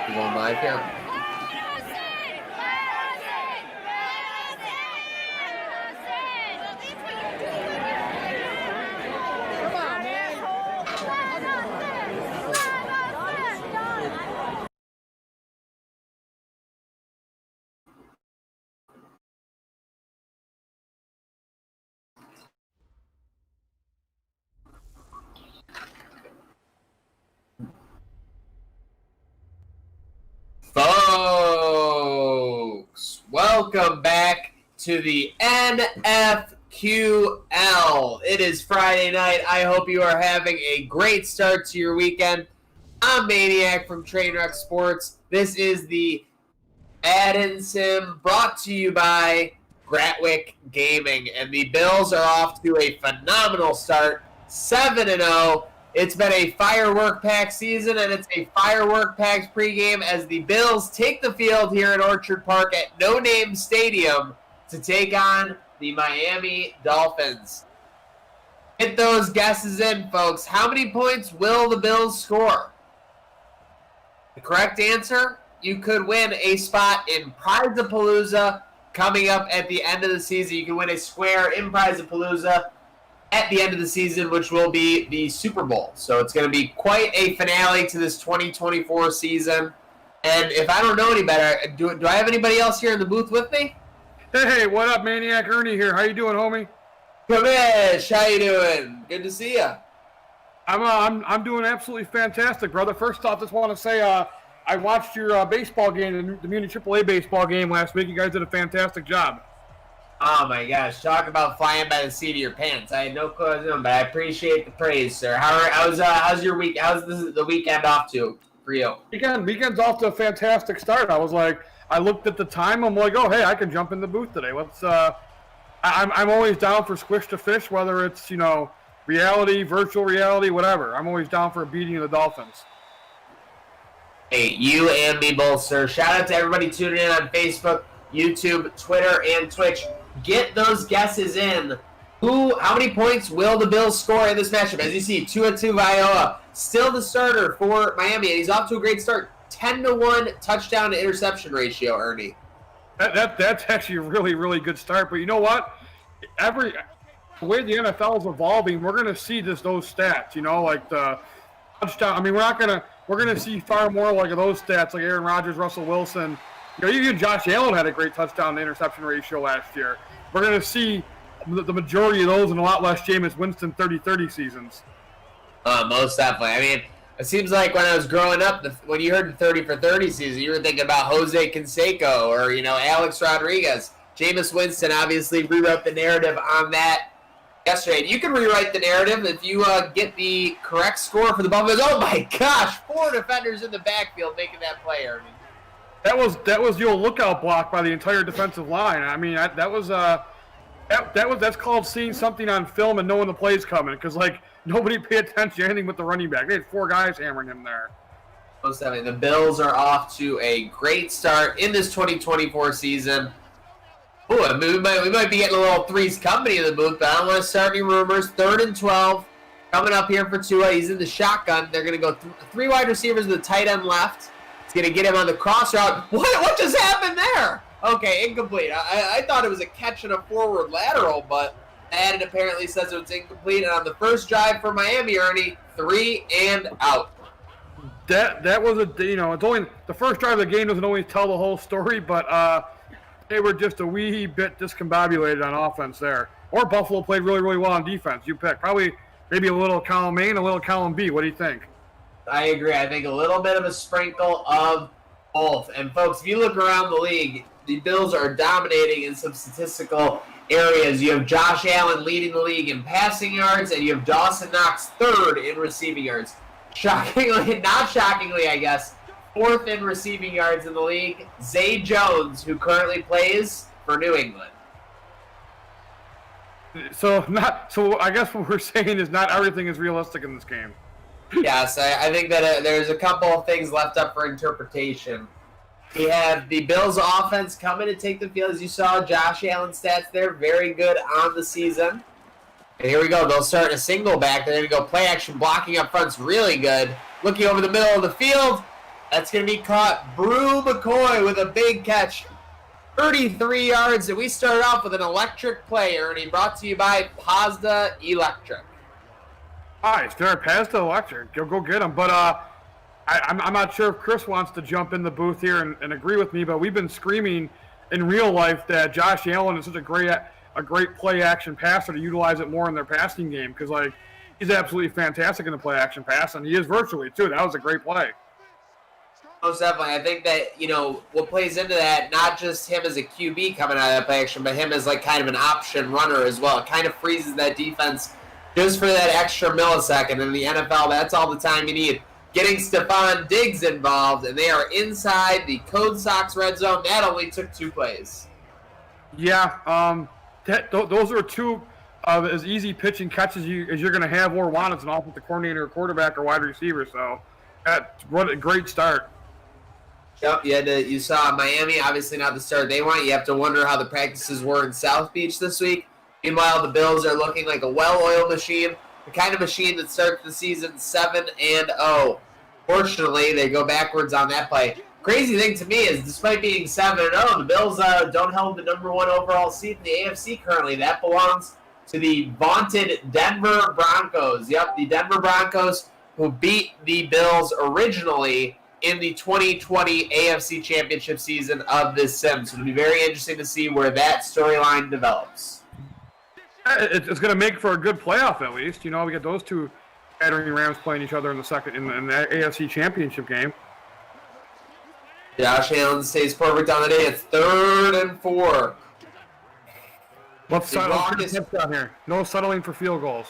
Going live here. Folks, welcome back to the NFQL. It is Friday night. I hope you are having a great start to your weekend. I'm Maniac from Trainwreck Sports. This is the Add-In Sim brought to you by Gratwick Gaming. And the Bills are off to a phenomenal start, 7-0. It's been a firework-packed season, and it's a firework-packed pregame as the Bills take the field here at Orchard Park at No Name Stadium to take on the Miami Dolphins. Get those guesses in, folks. How many points will the Bills score? The correct answer, you could win a spot in Prize-A-Palooza coming up at the end of the season. You can win a square in Prize-A-Palooza at the end of the season, which will be the Super Bowl. So it's going to be quite a finale to this 2024 season. And if I don't know any better, do I have anybody else here in the booth with me? Hey, what up, Maniac? Ernie here. How you doing, homie? Kamish, how you doing? Good to see you. I'm doing absolutely fantastic, brother. First off, just want to say I watched your baseball game, the Muni AAA baseball game last week. You guys did a fantastic job. Oh my gosh! Talk about flying by the seat of your pants. I had no clue what I was doing, but I appreciate the praise, sir. How's your week? How's the weekend off to for you? Weekend's off to a fantastic start. I looked at the time. I'm like, oh hey, I can jump in the booth today. I'm always down for squish to fish, whether it's reality, virtual reality, whatever. I'm always down for a beating of the Dolphins. Hey, you and me both, sir. Shout out to everybody tuning in on Facebook, YouTube, Twitter, and Twitch. Get those guesses in. How many points will the Bills score in this matchup? As you see, Tua Tagovailoa still the starter for Miami, and he's off to a great start. 10-1 touchdown to interception ratio, Ernie. That's actually a really, really good start. But you know what? The way the NFL is evolving, we're going to see those stats. Like the touchdown. I mean, we're gonna see far more like those stats, like Aaron Rodgers, Russell Wilson. Even Josh Allen had a great touchdown to interception ratio last year. We're gonna see the majority of those and a lot less Jameis Winston 30-30 seasons. Most definitely. I mean, it seems like when I was growing up, when you heard the 30 for 30 season, you were thinking about Jose Canseco or Alex Rodriguez. Jameis Winston obviously rewrote the narrative on that yesterday. You can rewrite the narrative if you get the correct score for the Buffaloes. Oh my gosh, 4 defenders in the backfield making that play, Ernie. That was your lookout block by the entire defensive line. I mean, that's called seeing something on film and knowing the play's coming, because nobody paid attention to anything with the running back. They had 4 guys hammering him there. Most definitely. The Bills are off to a great start in this 2024 season. Ooh, I mean, we might be getting a little Three's Company in the booth, but I don't want to start any rumors. 3rd and 12 coming up here for Tua. He's in the shotgun. They're going to go 3 wide receivers with the tight end left. It's going to get him on the cross route. What just happened there? Okay, incomplete. I thought it was a catch and a forward lateral, but Madden apparently says it was incomplete. And on the first drive for Miami, Ernie, 3 and out. That was it's only the first drive of the game doesn't always tell the whole story, but they were just a wee bit discombobulated on offense there. Or Buffalo played really, really well on defense. You pick maybe a little column A and a little column B. What do you think? I agree. I think a little bit of a sprinkle of both. And folks, if you look around the league, the Bills are dominating in some statistical areas. You have Josh Allen leading the league in passing yards, and you have Dawson Knox 3rd in receiving yards. Shockingly, not shockingly, I guess, 4th in receiving yards in the league, Zay Jones, who currently plays for New England. So I guess what we're saying is not everything is realistic in this game. Yes, I think that there's a couple of things left up for interpretation. We have the Bills offense coming to take the field. As you saw, Josh Allen stats there, very good on the season. And here we go. They'll start a single back. They're going to go play action blocking up front's really good. Looking over the middle of the field. That's going to be caught. Brew McCoy with a big catch. 33 yards. And we started off with an electric play, Ernie, brought to you by Pazda Electric. Nice. They're Pazda Electric. Go get them. But I'm not sure if Chris wants to jump in the booth here and agree with me, but we've been screaming in real life that Josh Allen is such a great play-action passer to utilize it more in their passing game, because he's absolutely fantastic in the play-action pass, and he is virtually, too. That was a great play. Most definitely. I think that, what plays into that, not just him as a QB coming out of that play action, but him as kind of an option runner as well. It kind of freezes that defense just for that extra millisecond. In the NFL, that's all the time you need. Getting Stephon Diggs involved, and they are inside the Code Sox red zone. That only took 2 plays. Yeah, those are 2 of as easy pitching catches as you're going to have or want as an offensive coordinator, or quarterback, or wide receiver. So, what a great start. Yep, you saw Miami, obviously not the start they want. You have to wonder how the practices were in South Beach this week. Meanwhile, the Bills are looking like a well-oiled machine, the kind of machine that starts the season 7-0. Fortunately, they go backwards on that play. Crazy thing to me is, despite being 7-0, the Bills don't hold the number 1 overall seed in the AFC currently. That belongs to the vaunted Denver Broncos. Yep, the Denver Broncos, who beat the Bills originally in the 2020 AFC Championship season of this sim. So it'll be very interesting to see where that storyline develops. It's going to make for a good playoff, at least. We get those 2 battering Rams playing each other in the AFC Championship game. Josh Allen stays perfect on the day. It's 3rd and 4. Let's The longest- down here. No settling for field goals.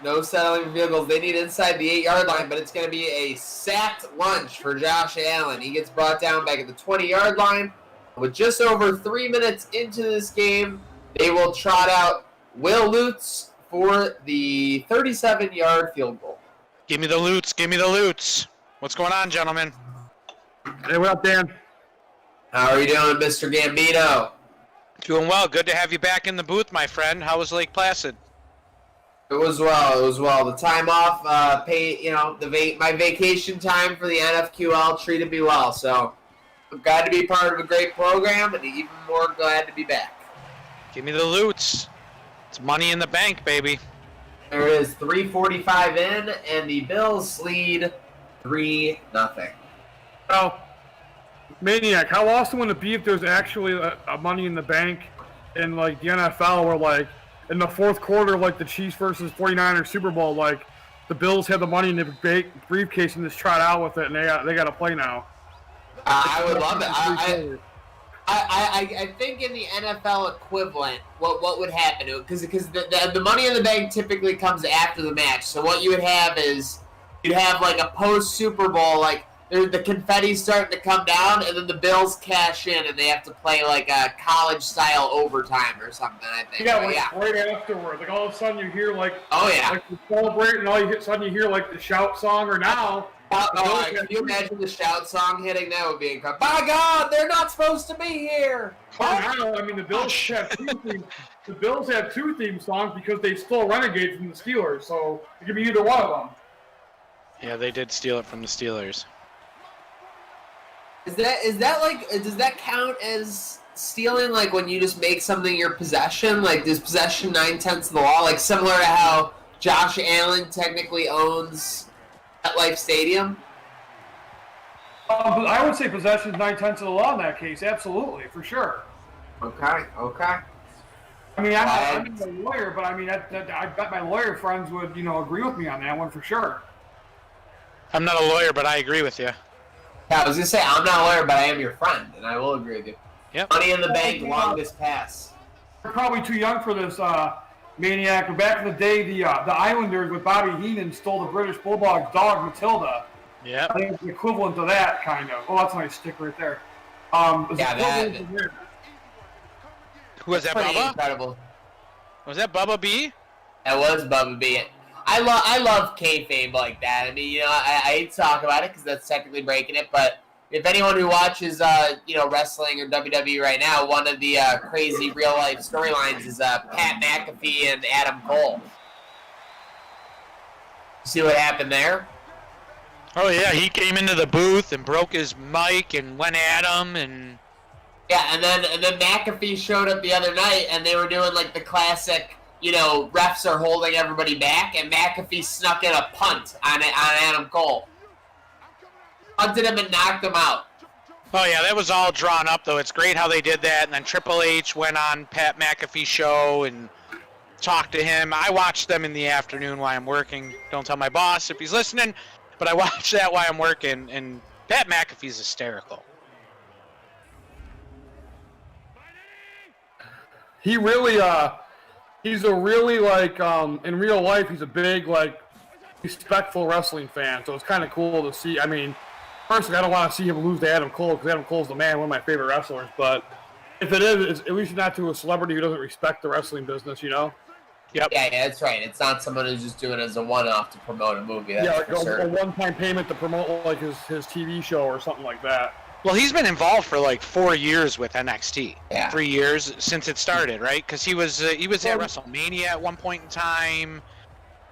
No settling for field goals. They need inside the 8-yard line, but it's going to be a sacked lunch for Josh Allen. He gets brought down back at the 20-yard line. With just over 3 minutes into this game, they will trot out Will Lutz for the 37-yard field goal. Give me the Lutz. Give me the Lutz. What's going on, gentlemen? Hey, what up, Dan? How are you doing, Mr. Gambino? Doing well. Good to have you back in the booth, my friend. How was Lake Placid? It was well. It was well. The time off, my vacation time for the NFQL treated me well. So I'm glad to be part of a great program, and even more glad to be back. Give me the Lutz. It's money in the bank, baby. There is 3:45 in, and the Bills lead 3-0. Oh, Maniac, how awesome would it be if there's actually a Money in the Bank in, like, the NFL where, like, in the fourth quarter, like the Chiefs versus 49ers Super Bowl, like, the Bills have the money in the briefcase and just trot out with it, and they got to play now. I would love it. I think in the NFL equivalent, what would happen? Because the Money in the Bank typically comes after the match. So what you would have is you'd have like a post Super Bowl, like the confetti's starting to come down, and then the Bills cash in, and they have to play like a college style overtime or something. I think. Yeah, right afterwards, like all of a sudden you hear like like you celebrate, and all you suddenly hear like the shout song, or now. Can you imagine the shout song hitting? That would be incredible. By God, they're not supposed to be here. Now, I mean, the Bills have two theme songs because they stole Renegade from the Steelers, so it could be either one of them. Yeah, they did steal it from the Steelers. Is that like, does that count as stealing, like when you just make something your possession? Like, is possession 9/10 of the law? Like similar to how Josh Allen technically owns MetLife Stadium? But I would say possession is 9/10 of the law in that case. Absolutely, for sure. Okay. I mean, I'm not a lawyer, but I mean, I bet my lawyer friends would, agree with me on that one for sure. I'm not a lawyer, but I agree with you. Yeah, I was gonna say I'm not a lawyer, but I am your friend, and I will agree with you. Yep. Money in the Bank, longest pass. You're probably too young for this, Maniac. But back in the day, the Islanders with Bobby Heenan stole the British Bulldog's dog, Matilda. Yeah. I think it's the equivalent to that, kind of. Oh, that's a nice stick right there. Who was that, Pretty Bubba? incredible. Was that Bubba B? That was Bubba B. I love kayfabe like that. I mean, I hate to talk about it because that's technically breaking it, but if anyone who watches, wrestling or WWE right now, one of the crazy real-life storylines is Pat McAfee and Adam Cole. See what happened there? Oh, yeah, he came into the booth and broke his mic and went at him, and... Yeah, and then McAfee showed up the other night, and they were doing, like, the classic... refs are holding everybody back, and McAfee snuck in a punt on Adam Cole. Punted him and knocked him out. Oh, yeah, that was all drawn up, though. It's great how they did that, and then Triple H went on Pat McAfee's show and talked to him. I watched them in the afternoon while I'm working. Don't tell my boss if he's listening, but I watched that while I'm working, and Pat McAfee's hysterical. He really, he's a really, in real life, he's a big, respectful wrestling fan. So it's kind of cool to see. I mean, personally, I don't want to see him lose to Adam Cole because Adam Cole's the man, one of my favorite wrestlers. But if it is, at least not to a celebrity who doesn't respect the wrestling business, Yep. Yeah, that's right. It's not someone who's just doing it as a one-off to promote a movie. That's a one-time payment to promote, his TV show or something like that. Well, he's been involved for 4 years with NXT. Yeah. 3 years since it started, right? Because he was at WrestleMania at one point in time.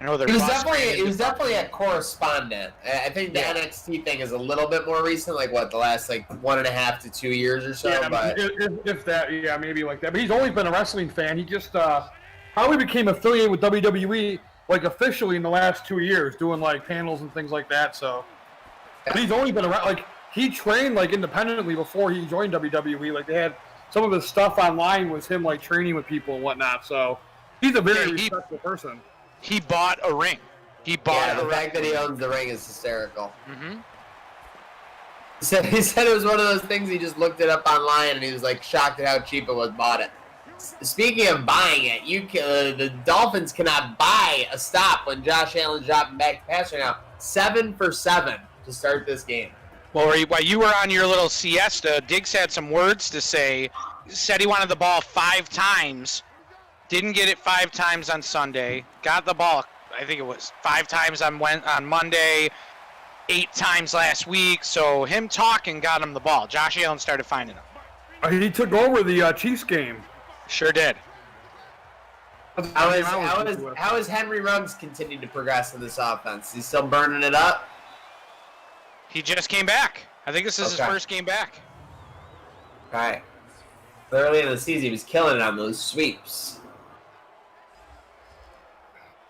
I know he was definitely a correspondent. I think the NXT thing is a little bit more recent, the last 1.5 to 2 years or so. Yeah, but if that, maybe like that. But he's always been a wrestling fan. He just probably became affiliated with WWE officially in the last 2 years, doing panels and things like that. So, but he's only been around he trained independently before he joined WWE. They had some of his stuff online was him training with people and whatnot. So he's a very respectful person. He bought a ring. The fact that he owns the ring is hysterical. Mm-hmm. He said it was one of those things. He just looked it up online and he was shocked at how cheap it was. Bought it. Speaking of buying it, the Dolphins cannot buy a stop when Josh Allen's dropping back to pass right now. 7 for 7 to start this game. Well, while you were on your little siesta, Diggs had some words to say. He said he wanted the ball 5 times. Didn't get it 5 times on Sunday. Got the ball, I think it was 5 times on Monday, 8 times last week. So him talking got him the ball. Josh Allen started finding him. He took over the Chiefs game. Sure did. How is Henry Ruggs continuing to progress in this offense? He's still burning it up? He just came back. I think this is his first game back. All right. Early in the season, he was killing it on those sweeps.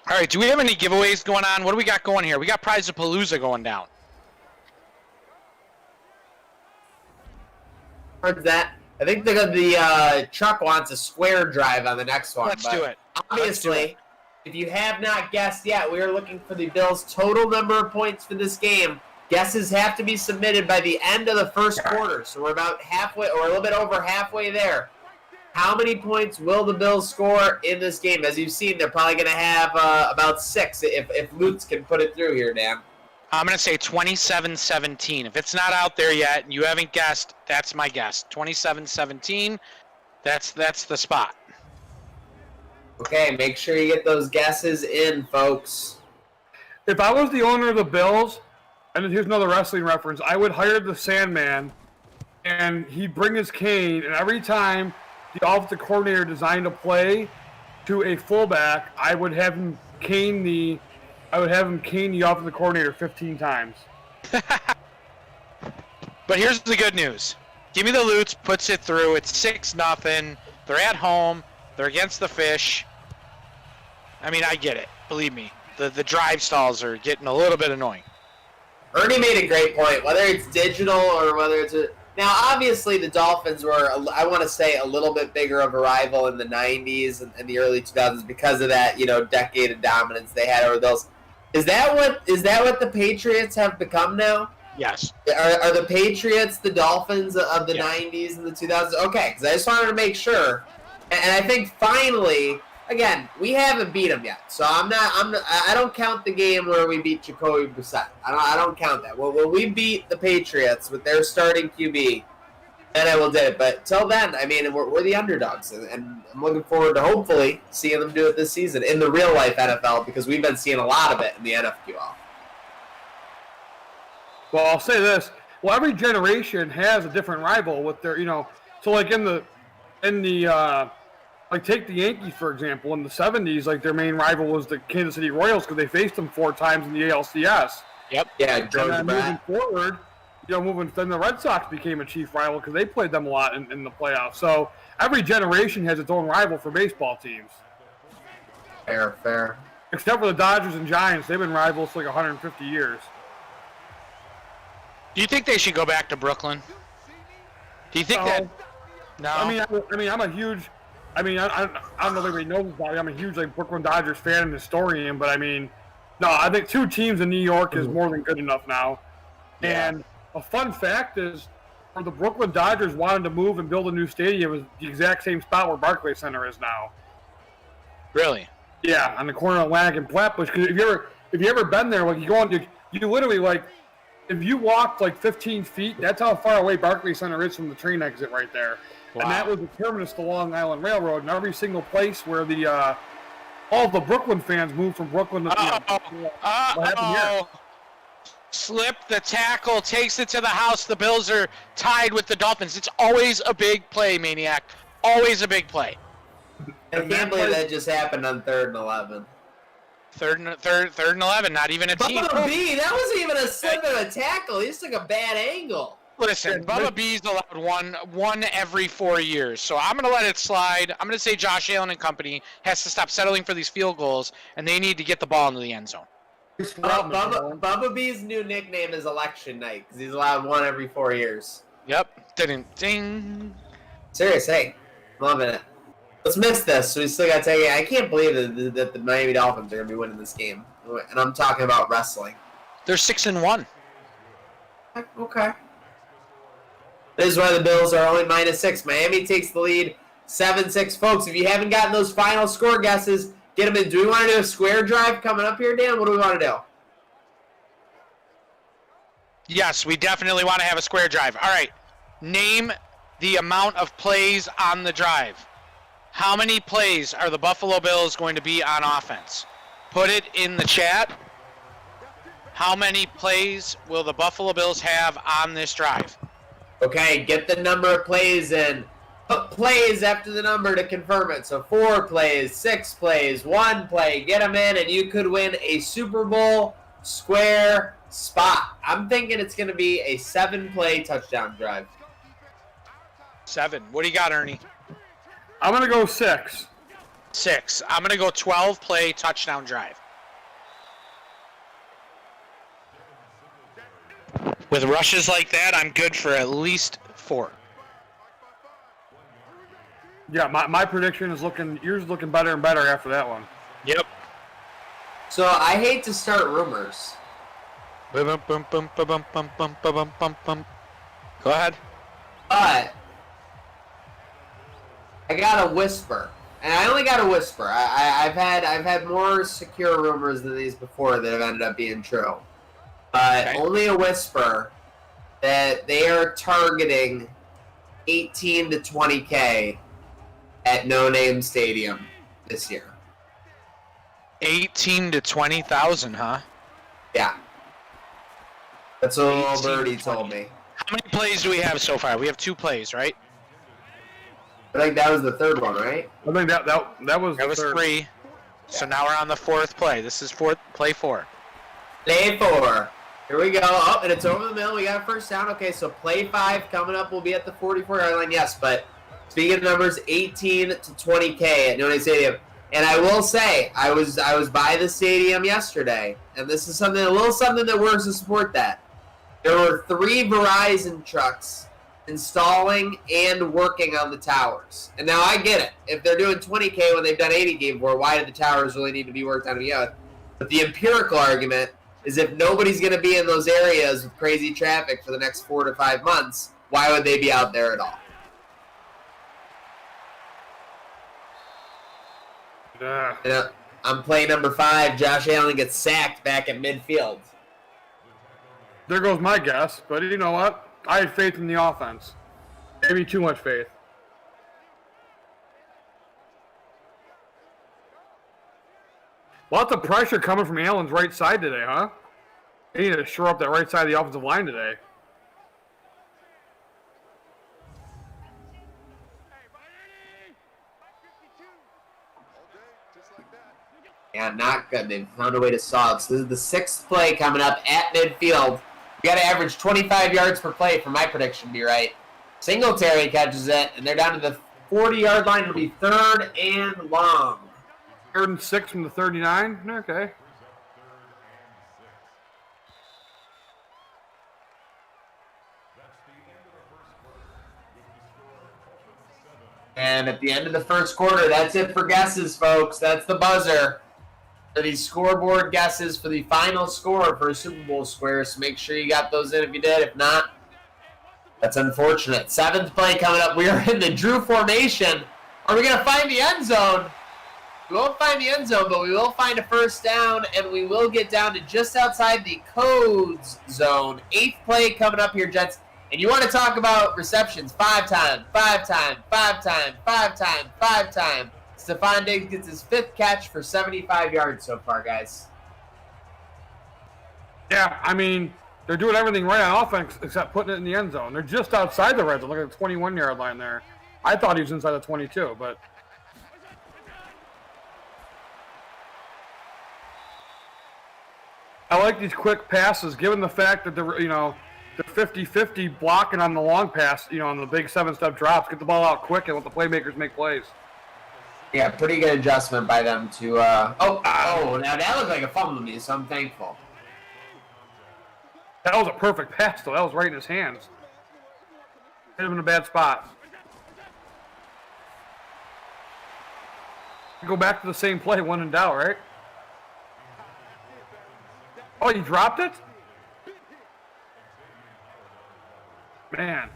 All right, do we have any giveaways going on? What do we got going here? We got Prize-a-Palooza going down. Towards that, I think the truck wants a square drive on the next one. Let's do it. Obviously, if you have not guessed yet, we are looking for the Bills' total number of points for this game. Guesses have to be submitted by the end of the first quarter, so we're about halfway, or a little bit over halfway there. How many points will the Bills score in this game? As you've seen, they're probably going to have about 6 if Lutz can put it through here, Dan. I'm going to say 27-17. If it's not out there yet and you haven't guessed, that's my guess. 27-17, that's the spot. Okay, make sure you get those guesses in, folks. If I was the owner of the Bills, and here's another wrestling reference, I would hire the Sandman, and he'd bring his cane, and every time the offensive coordinator designed a play to a fullback, I would have him cane the offensive coordinator 15 times. But here's the good news. Give me the Lutz, puts it through. It's 6-0. They're at home. They're against the Fish. I mean, I get it. Believe me. The drive stalls are getting a little bit annoying. Ernie made a great point. Whether it's digital or whether it's now, obviously, the Dolphins were, I want to say, a little bit bigger of a rival in the 90s and the early 2000s because of that, decade of dominance they had over those. Is that what the Patriots have become now? Yes. Are the Patriots the Dolphins of the 90s and the 2000s? Okay, because I just wanted to make sure. And I think finally, again, we haven't beat them yet, so I don't count the game where we beat Jacoby Brissett. I don't count that. Well, when we beat the Patriots with their starting QB, then I will do it. But till then, I mean, we're the underdogs, and I'm looking forward to hopefully seeing them do it this season in the real life NFL because we've been seeing a lot of it in the NFQL. Well, I'll say this: well, every generation has a different rival with their, So like in the like take the Yankees for example. In the '70s, like their main rival was the Kansas City Royals because they faced them 4 times in the ALCS. Yep. Yeah. And then moving forward, then the Red Sox became a chief rival because they played them a lot in the playoffs. So every generation has its own rival for baseball teams. Fair. Except for the Dodgers and Giants, they've been rivals for like 150 years. Do you think they should go back to Brooklyn? Do you think that? No. I mean, I'm a huge. I don't know if everybody knows about it. I'm a huge Brooklyn Dodgers fan and historian, but I mean, no, I think 2 teams in New York is more than good enough now. Yeah. And a fun fact is, where the Brooklyn Dodgers wanted to move and build a new stadium is the exact same spot where Barclays Center is now. Really? Yeah, on the corner of Atlantic and Flatbush. Because if you ever been there, you go on, you literally if you walked 15 feet, that's how far away Barclays Center is from the train exit right there. Wow. And that was the terminus to Long Island Railroad, and every single place where all the Brooklyn fans moved from Brooklyn to what happened here? Slip the tackle, takes it to the house. The Bills are tied with the Dolphins. It's always a big play, Maniac. Always a big play. I can't believe that just happened on 3rd and 11. Third and 11, not even a team. Bubba B, that wasn't even a slip of a tackle. He just took a bad angle. Listen, Bubba B's allowed one every 4 years, so I'm going to let it slide. I'm going to say Josh Allen and company has to stop settling for these field goals, and they need to get the ball into the end zone. Bubba B's new nickname is Election Night because he's allowed 1 every 4 years. Yep. Ding. Serious, hey, loving it. Let's miss this. So we still got to take it. I can't believe that the Miami Dolphins are going to be winning this game, and I'm talking about wrestling. They're 6-1. Okay. This is why the Bills are only -6. Miami takes the lead 7-6. Folks, if you haven't gotten those final score guesses, get them in. Do we want to do a square drive coming up here, Dan? What do we want to do? Yes, we definitely want to have a square drive. All right. Name the amount of plays on the drive. How many plays are the Buffalo Bills going to be on offense? Put it in the chat. How many plays will the Buffalo Bills have on this drive? Okay, get the number of plays in. Put plays after the number to confirm it. So 4 plays, 6 plays, 1 play. Get them in, and you could win a Super Bowl square spot. I'm thinking it's going to be a 7-play touchdown drive. 7. What do you got, Ernie? I'm going to go 6. 6. I'm going to go 12-play touchdown drive. With rushes like that, I'm good for at least 4. Yeah, my prediction is yours looking better and better after that one. Yep. So I hate to start rumors. Go ahead. But I got a whisper, and I only got a whisper. I've had more secure rumors than these before that have ended up being true. But Okay. only a whisper that they are targeting 18 to 20K at No Name Stadium this year. 18 to 20,000, huh? Yeah, that's what 18 old to Birdie 20. told me. How many plays do we have so far? We have 2 plays, right? I think that was the third one, right? I think that was That was third. 3. So now we're on the 4th play. This is play 4. Play 4. Here we go. Oh, and it's over the middle. We got a first down. Okay, so play 5 coming up. We'll be at the 44-yard line. Yes, but speaking of numbers, 18 to 20K at Nome Stadium. And I will say, I was by the stadium yesterday, and this is a little something that works to support that. There were 3 Verizon trucks installing and working on the towers. And now I get it. If they're doing 20K when they've done 80K before, why do the towers really need to be worked on to begin with? But the empirical argument is if nobody's going to be in those areas with crazy traffic for the next 4 to 5 months, why would they be out there at all? And, I'm playing number 5. Josh Allen gets sacked back at midfield. There goes my guess, but you know what? I had faith in the offense. Maybe too much faith. Lots of pressure coming from Allen's right side today, huh? They need to shore up that right side of the offensive line today. Yeah, not good. They've found a way to solve. So this is the 6th play coming up at midfield. You got to average 25 yards per play for my prediction to be right. Singletary catches it, and they're down to the 40-yard line. It'll be 3rd and long. 3rd and 6 from the 39? Okay. And at the end of the first quarter, that's it for guesses, folks. That's the buzzer for these scoreboard guesses for the final score for a Super Bowl square. So make sure you got those in if you did. If not, that's unfortunate. 7th play coming up. We are in the Drew formation. Are we going to find the end zone? We won't find the end zone, but we will find a first down, and we will get down to just outside the codes zone. 8th play coming up here, Jets. And you want to talk about receptions. 5 time, 5 time, 5 time, 5 time, 5 time. Stephon Diggs gets his 5th catch for 75 yards so far, guys. Yeah, I mean, they're doing everything right on offense except putting it in the end zone. They're just outside the red zone. Look at the 21-yard line there. I thought he was inside the 22, but... I like these quick passes, given the fact that they're 50-50 blocking on the long pass, on the big 7-step drops. Get the ball out quick and let the playmakers make plays. Yeah, pretty good adjustment by them to, now that looked like a fumble to me, so I'm thankful. That was a perfect pass, though. That was right in his hands. Hit him in a bad spot. Go back to the same play, when in doubt, right? Oh, you dropped it? Man.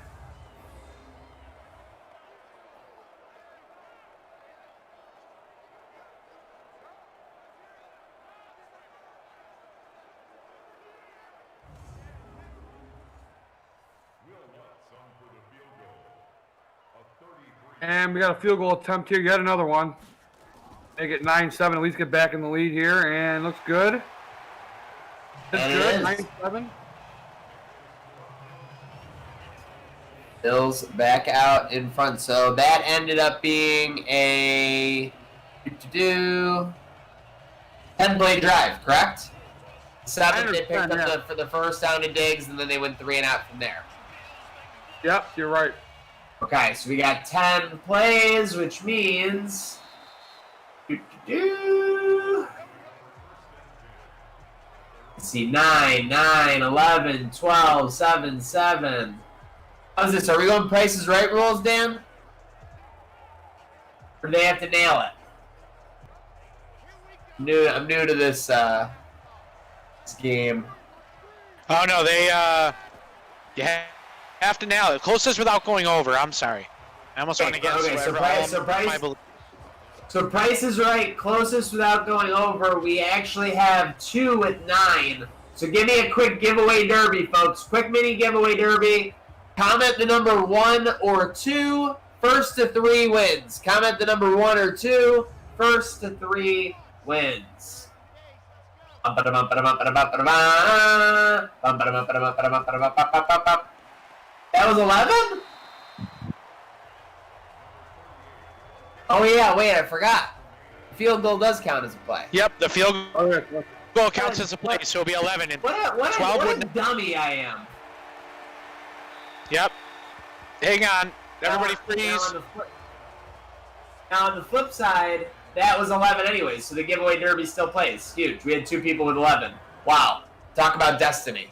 And we got a field goal attempt here. Yet another one. Make it 9-7. At least get back in the lead here. And looks good. Looks good. 9-7. Bills back out in front. So that ended up being a 10-play drive, correct? 7 they picked up for the first down to Diggs, and then they went 3 and out from there. Yep, you're right. Okay, so we got 10 plays, which means let's see, 9, 11, 12, 7, 7. How's this? Are we going Prices Right rules, Dan? Or do they have to nail it? I'm new to this game. Oh no, they you have to nail it. Closest without going over. I'm sorry. I almost went against So Price is Right, closest without going over. We actually have 2 at 9. So give me a quick giveaway derby, folks. Quick mini giveaway derby. Comment the number 1 or 2. First to 3 wins. Comment the number 1 or 2. First to 3 wins. That was 11? Oh yeah, wait, I forgot. Field goal does count as a play. Yep, the field goal counts as a play, so it'll be 11. And what a dummy I am. Yep. Hang on. Everybody freeze. Now on the flip side, that was 11 anyways, so the giveaway derby still plays. Huge. We had 2 people with 11. Wow. Talk about destiny.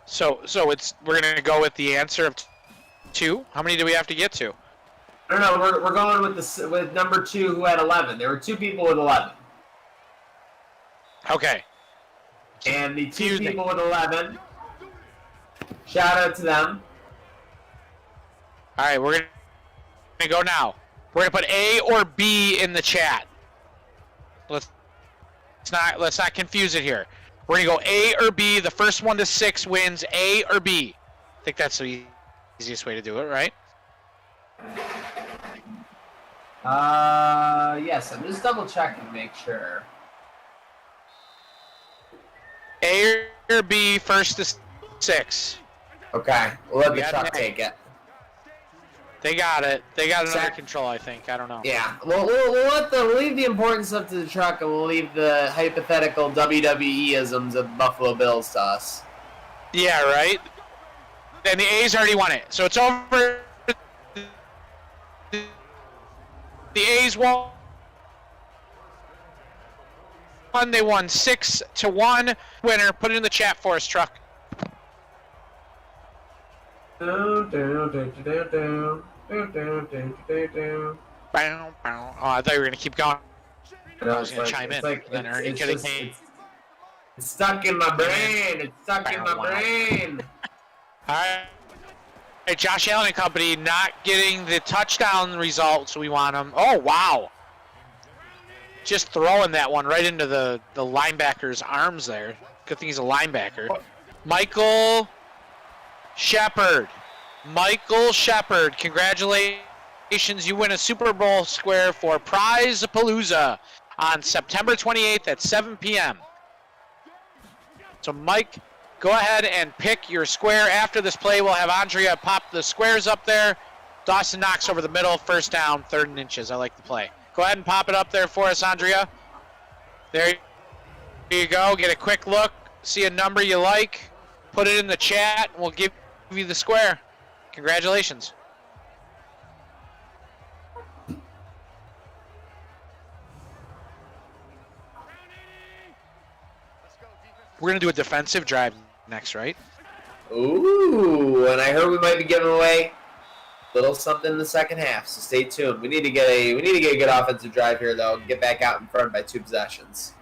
So we're gonna go with the answer of 2. How many do we have to get to? No, we're going with number 2 who had 11. There were 2 people with 11. Okay. And the 2 people with 11. Shout out to them. All right, we're gonna go now. We're gonna put A or B in the chat. Let's not confuse it here. We're gonna go A or B. The first 1 to 6 wins. A or B. I think that's the easiest way to do it, right? Yes. I'm just double checking to make sure. A or B, first to 6. Okay, we'll let the truck take it. They got it. They got it under control, I think. I don't know. Yeah, we'll leave the important stuff to the truck, and we'll leave the hypothetical WWE-isms of Buffalo Bills to us. Yeah, right? And the A's already won it, so it's over. The A's won. They won 6-1. Winner. Put it in the chat for us, truck. Oh, I thought you were gonna keep going. I was gonna chime in. Then Ernie could have came. It's stuck in my brain. It's stuck in my brain. All right. Hey, Josh Allen and company not getting the touchdown results we want them. Oh, wow. Just throwing that one right into the linebacker's arms there. Good thing he's a linebacker. Michael Shepard. Congratulations. You win a Super Bowl square for Prize-a-Palooza on September 28th at 7 p.m. So, Mike, go ahead and pick your square. After this play, we'll have Andrea pop the squares up there. Dawson knocks over the middle, first down, 3rd and inches. I like the play. Go ahead and pop it up there for us, Andrea. There you go. Get a quick look. See a number you like. Put it in the chat, and we'll give you the square. Congratulations. We're going to do a defensive drive next, right? Ooh, and I heard we might be giving away a little something in the second half, so stay tuned. We need to get a good offensive drive here, though, and get back out in front by 2 possessions.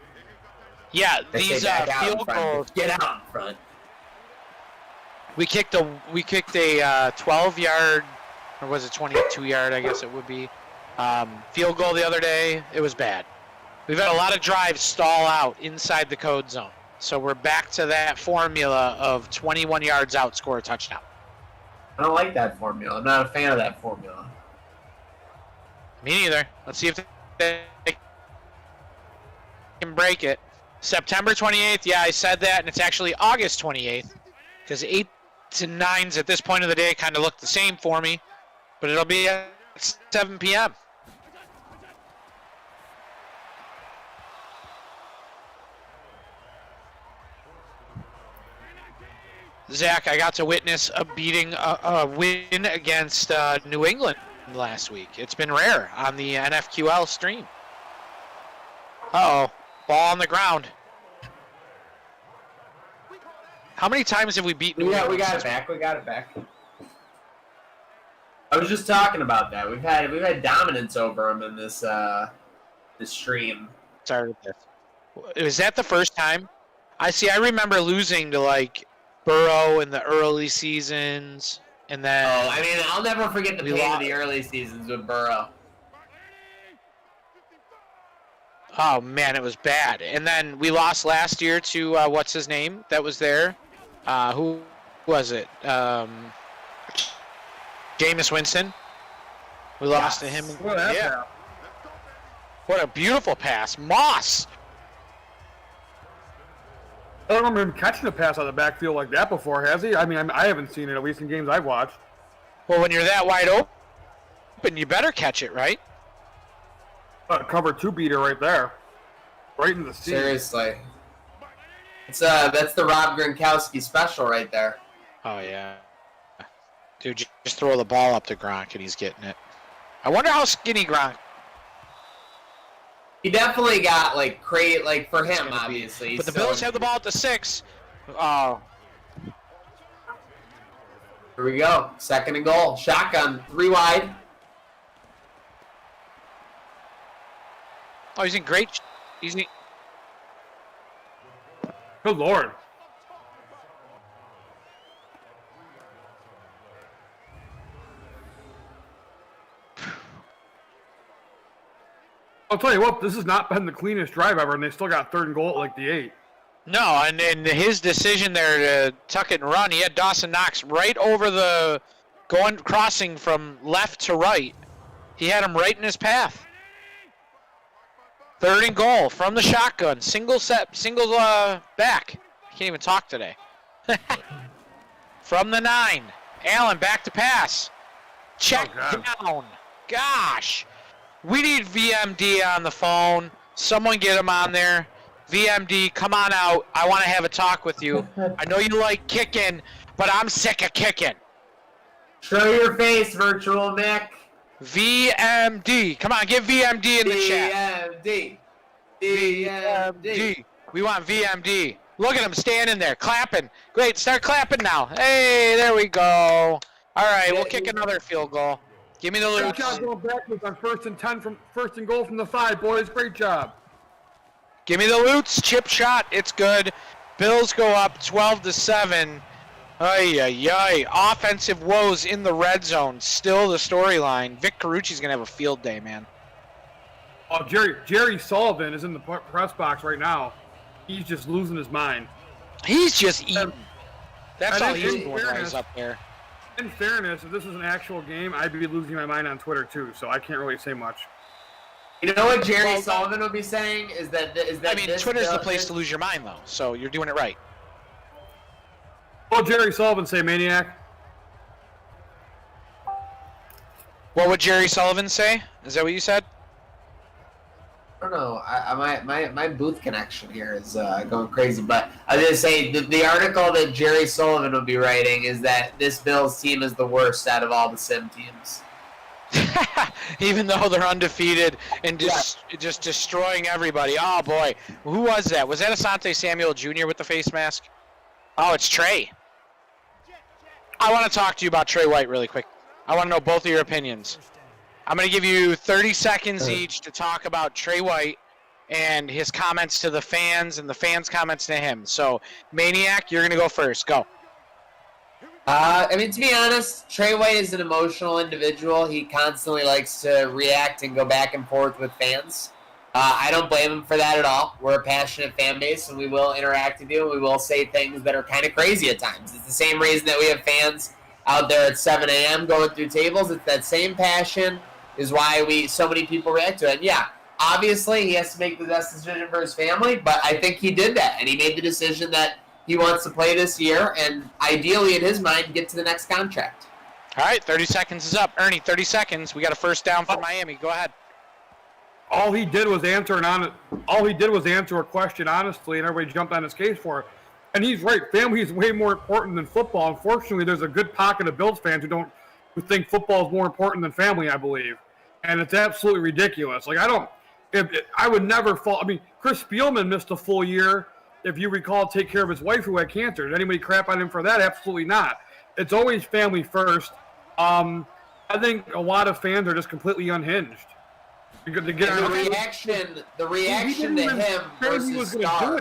Yeah, these field goals. Get out in front. We kicked a 12-yard, or was it 22-yard? I guess it would be field goal the other day. It was bad. We've had a lot of drives stall out inside the code zone. So we're back to that formula of 21 yards out, score a touchdown. I don't like that formula. I'm not a fan of that formula. Me neither. Let's see if they can break it. September 28th, yeah, I said that, and it's actually August 28th, because 8s and 9s at this point of the day kind of look the same for me, but it'll be at 7 p.m. Zach, I got to witness a win against New England last week. It's been rare on the NFQL stream. Uh-oh, ball on the ground. How many times have we beaten? We got it back. We got it back. I was just talking about that. We've had dominance over them in this stream. Sorry. Was that the first time? I remember losing to like Burrow in the early seasons, and then. Oh, I mean, I'll never forget the pain of the early seasons with Burrow. Oh man, it was bad. And then we lost last year to what's his name that was there? Who was it? Jameis Winston. We lost to him. Yeah. What a beautiful pass, Moss. I don't remember him catching a pass out of the backfield like that before, has he? I mean, I haven't seen it, at least in games I've watched. Well, when you're that wide open, you better catch it, right? Cover 2 beater right there. Right in the seat. Seriously. That's the Rob Gronkowski special right there. Oh, yeah. Dude, just throw the ball up to Gronk and he's getting it. I wonder how skinny Gronk. He definitely got, for him, obviously. But the Bills have the ball at the 6. Oh. Here we go. 2nd and goal. Shotgun. 3 wide. Oh, he's in great. Good Lord. I'll tell you what, this has not been the cleanest drive ever, and they still got 3rd and goal at like the 8. No, and his decision there to tuck it and run, he had Dawson Knox right over crossing from left to right. He had him right in his path. 3rd and goal from the shotgun. Single back. I can't even talk today. From the 9. Allen back to pass. Check down. Gosh. We need VMD on the phone. Someone get him on there. VMD, come on out. I want to have a talk with you. I know you like kicking, but I'm sick of kicking. Show your face, Virtual Mick. VMD. Come on, give VMD in the chat. VMD. We want VMD. Look at him standing there, clapping. Great, start clapping now. Hey, there we go. All right, we'll kick another field goal. Give me the Great loot. job going backwards on 1st and 10 from 1st and goal from the 5, boys. Great job. Give me the loots. Chip shot. It's good. Bills go up 12-7. Ay. Offensive woes in the red zone. Still the storyline. Vic Carucci's going to have a field day, man. Oh, Jerry Sullivan is in the press box right now. He's just losing his mind. He's just eating. That's all he's doing fairness, while he's up there. In fairness, if this was an actual game, I'd be losing my mind on Twitter too, so I can't really say much. You know what Jerry Sullivan would be saying? Is that I mean, Twitter's the place to lose your mind, though, so you're doing it right. What would Jerry Sullivan say, Maniac? What would Jerry Sullivan say? Is that what you said? I don't know. My booth connection here is going crazy. But I was going to say, the article that Jerry Sullivan would be writing is that this Bills team is the worst out of all the sim teams. Even though they're undefeated and just destroying everybody. Oh, boy. Who was that? Was that Asante Samuel Jr. with the face mask? Oh, it's Trey. I want to talk to you about Trey White really quick. I want to know both of your opinions. I'm going to give you 30 seconds each to talk about Trey White and his comments to the fans and the fans' comments to him. So, Maniac, you're going to go first. Go. I mean, to be honest, Trey White is an emotional individual. He constantly likes to react and go back and forth with fans. I don't blame him for that at all. We're a passionate fan base, and we will interact with you, and we will say things that are kind of crazy at times. It's the same reason that we have fans out there at 7 a.m. going through tables. It's that same passion is why so many people react to it. And yeah, obviously he has to make the best decision for his family, but I think he did that, and he made the decision that he wants to play this year, and ideally in his mind get to the next contract. All right, 30 seconds is up. Ernie, 30 seconds. We got a first down for Miami. Go ahead. All he did was answer a question honestly, and everybody jumped on his case for it. And he's right. Family is way more important than football. Unfortunately, there's a good pocket of Bills fans who think football is more important than family, I believe. And it's absolutely ridiculous. Like, I would never fall. I mean, Chris Spielman missed a full year, if you recall, to take care of his wife who had cancer. Did anybody crap on him for that? Absolutely not. It's always family first. I think a lot of fans are just completely unhinged. The reaction to him versus Starr.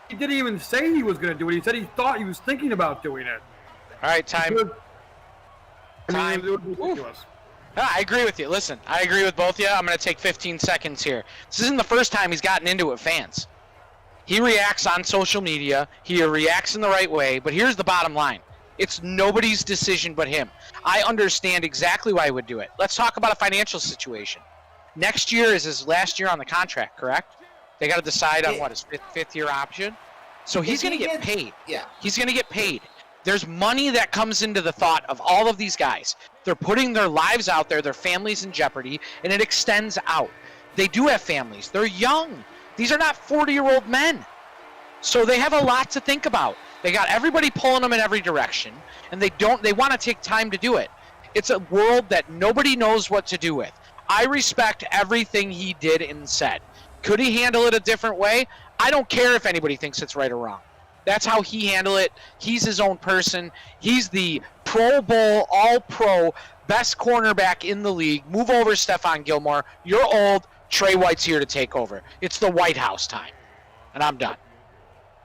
He didn't even say he was going to do it. He said he thought he was thinking about doing it. All right, time. It was ridiculous. I agree with you. Listen, I agree with both of you. I'm going to take 15 seconds here. This isn't the first time he's gotten into it with fans. He reacts on social media. He reacts in the right way. But here's the bottom line. It's nobody's decision but him. I understand exactly why he would do it. Let's talk about a financial situation. Next year is his last year on the contract, correct? They got to decide on his fifth year option. So he's going to get paid. Yeah. He's going to get paid. There's money that comes into the thought of all of these guys. They're putting their lives out there, their families in jeopardy, and it extends out. They do have families. They're young. These are not 40-year-old men. So they have a lot to think about. They got everybody pulling them in every direction, and they want to take time to do it. It's a world that nobody knows what to do with. I respect everything he did and said. Could he handle it a different way? I don't care if anybody thinks it's right or wrong. That's how he handled it. He's his own person. He's the Pro Bowl, all-pro, best cornerback in the league. Move over, Stephon Gilmore. You're old. Trey White's here to take over. It's the White House time. And I'm done.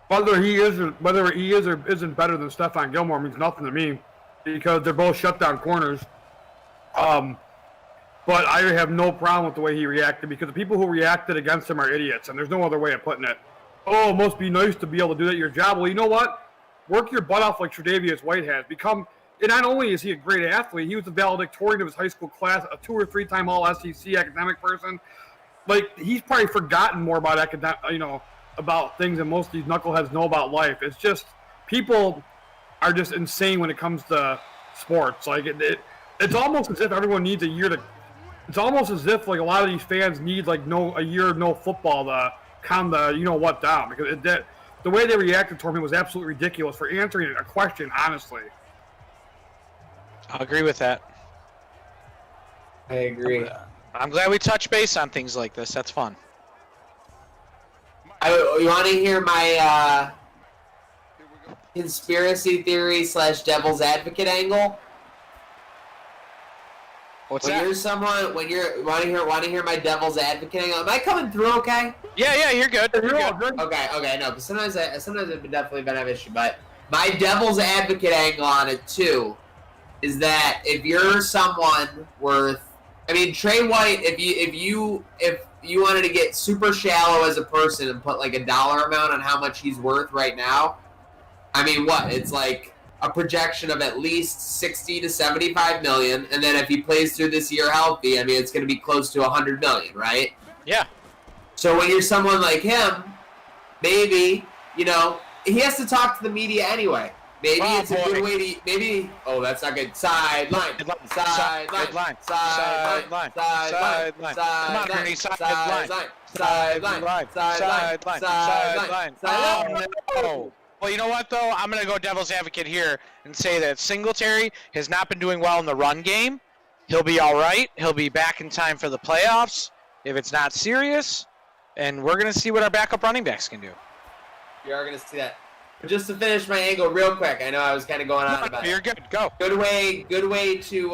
Whether he is or isn't better than Stephon Gilmore means nothing to me because they're both shutdown corners. But I have no problem with the way he reacted because the people who reacted against him are idiots, and there's no other way of putting it. Oh, it must be nice to be able to do that at your job. Well, you know what? Work your butt off like Tre'Davious White has. And not only is he a great athlete, he was the valedictorian of his high school class, a 2 or 3 time All-SEC academic person. Like, he's probably forgotten more about about things than most of these knuckleheads know about life. It's just people are just insane when it comes to sports. Like it's almost as if everyone needs a year to. It's almost as if like a lot of these fans need like a year of no football to calm the down because the way they reacted toward him was absolutely ridiculous for answering a question honestly. I'll agree with that. I agree. I'm glad we touch base on things like this. That's fun. You want to hear my conspiracy theory / devil's advocate angle? What's when that? You're someone want to hear my devil's advocate angle? Am I coming through okay? Yeah, you're good. You're good. Okay, no, but sometimes I've definitely been an issue, but my devil's advocate angle on it too is that if you're someone worth, I mean, Trey White, if you wanted to get super shallow as a person and put like a dollar amount on how much he's worth right now, I mean, it's like a projection of at least 60 to 75 million, and then if he plays through this year healthy, I mean, it's going to be close to 100 million, right? Yeah. So when you're someone like him, maybe, he has to talk to the media anyway. Maybe it's a good way to, that's not good. Sideline. Come on. Well, you know what, though? I'm going to go devil's advocate here and say that Singletary has not been doing well in the run game. He'll be all right. He'll be back in time for the playoffs if it's not serious. And we're going to see what our backup running backs can do. You are going to see that. But just to finish my angle real quick, I know I was kind of going on about it. You're good. Go. Good way to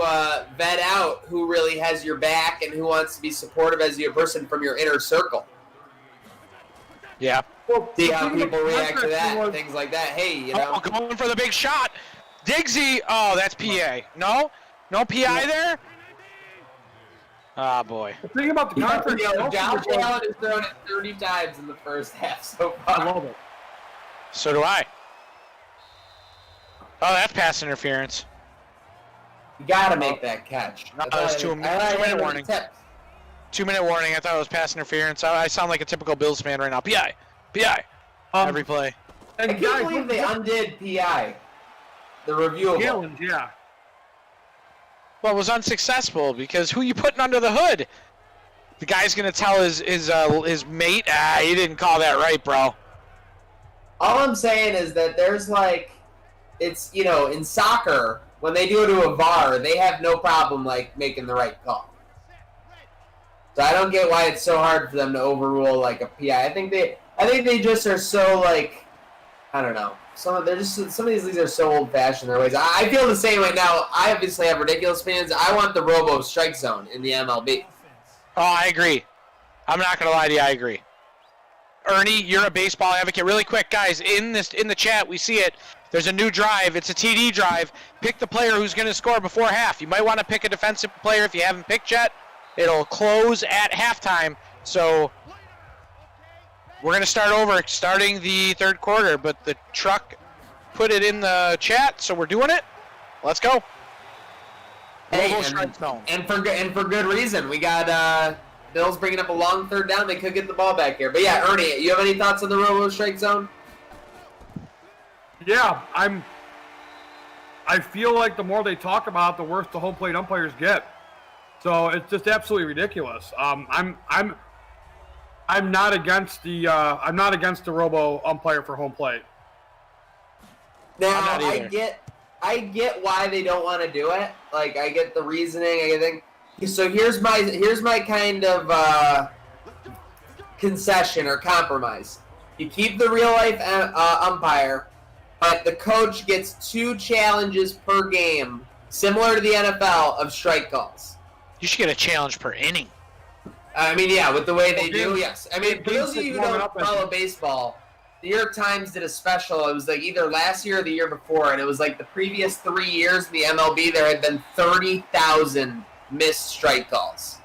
vet out who really has your back and who wants to be supportive as your person from your inner circle. Yeah. See how people react to that, things like that. Hey, going for the big shot. Diggsy. Oh, that's PA. No PI there? Ah, boy. The thing about the contract, Josh Allen has thrown it 30 times in the first half so far. I love it. So do I. Oh, that's pass interference. You gotta make that catch. No, that was 2-minute warning. 2-minute warning. I thought it was pass interference. I sound like a typical Bills fan right now. PI. Every play. I can't believe they undid PI. The reviewable. Challenge, yeah. Well, it was unsuccessful because who you putting under the hood? The guy's gonna tell his mate, you didn't call that right, bro. All I'm saying is that there's like, it's, you know, in soccer, when they do it to a VAR, they have no problem like making the right call. So I don't get why it's so hard for them to overrule like a PI. I think they just are so like, I don't know. Some of these leagues are so old-fashioned in their ways. I feel the same right now. I obviously have ridiculous fans. I want the robo strike zone in the MLB. Oh, I agree. I'm not gonna lie to you. I agree. Ernie, you're a baseball advocate. Really quick, guys, in the chat, we see it. There's a new drive. It's a TD drive. Pick the player who's going to score before half. You might want to pick a defensive player if you haven't picked yet. It'll close at halftime. So we're going to start over, starting the third quarter. But the truck put it in the chat, so we're doing it. Let's go. Hey, and for good reason. We got Bills bringing up a long third down. They could get the ball back here. But yeah, Ernie, you have any thoughts on the robo strike zone? Yeah, I feel like the more they talk about it, the worse the home plate umpires get. So it's just absolutely ridiculous. I'm not against the robo umpire for home plate. Now I get why they don't want to do it. Like I get the reasoning. So here's my kind of concession or compromise. You keep the real life umpire. But the coach gets 2 challenges per game, similar to the NFL, of strike calls. You should get a challenge per inning. I mean, yeah, with the way they do, yes. I mean, for those of you who don't follow baseball, the New York Times did a special. It was like either last year or the year before, and it was like the previous 3 years in the MLB, there had been 30,000 missed strike calls.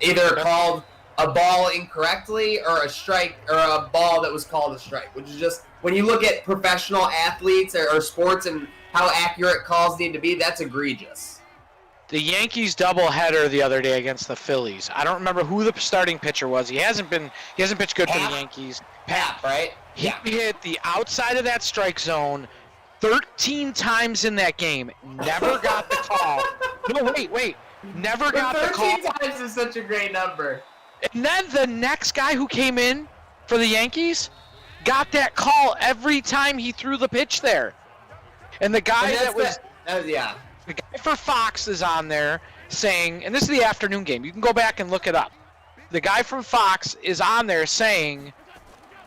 Either called a ball incorrectly or a strike or a ball that was called a strike, which is just, when you look at professional athletes or sports and how accurate calls need to be, that's egregious. The Yankees doubleheader the other day against the Phillies. I don't remember who the starting pitcher was. He hasn't pitched good for the Yankees. Pap, right? He hit the outside of that strike zone 13 times in that game. Never got the call. No, wait. Never got the call. 13 times is such a great number. And then the next guy who came in for the Yankees got that call every time he threw the pitch there. And the guy the guy for Fox is on there saying, and this is the afternoon game, you can go back and look it up. The guy from Fox is on there saying,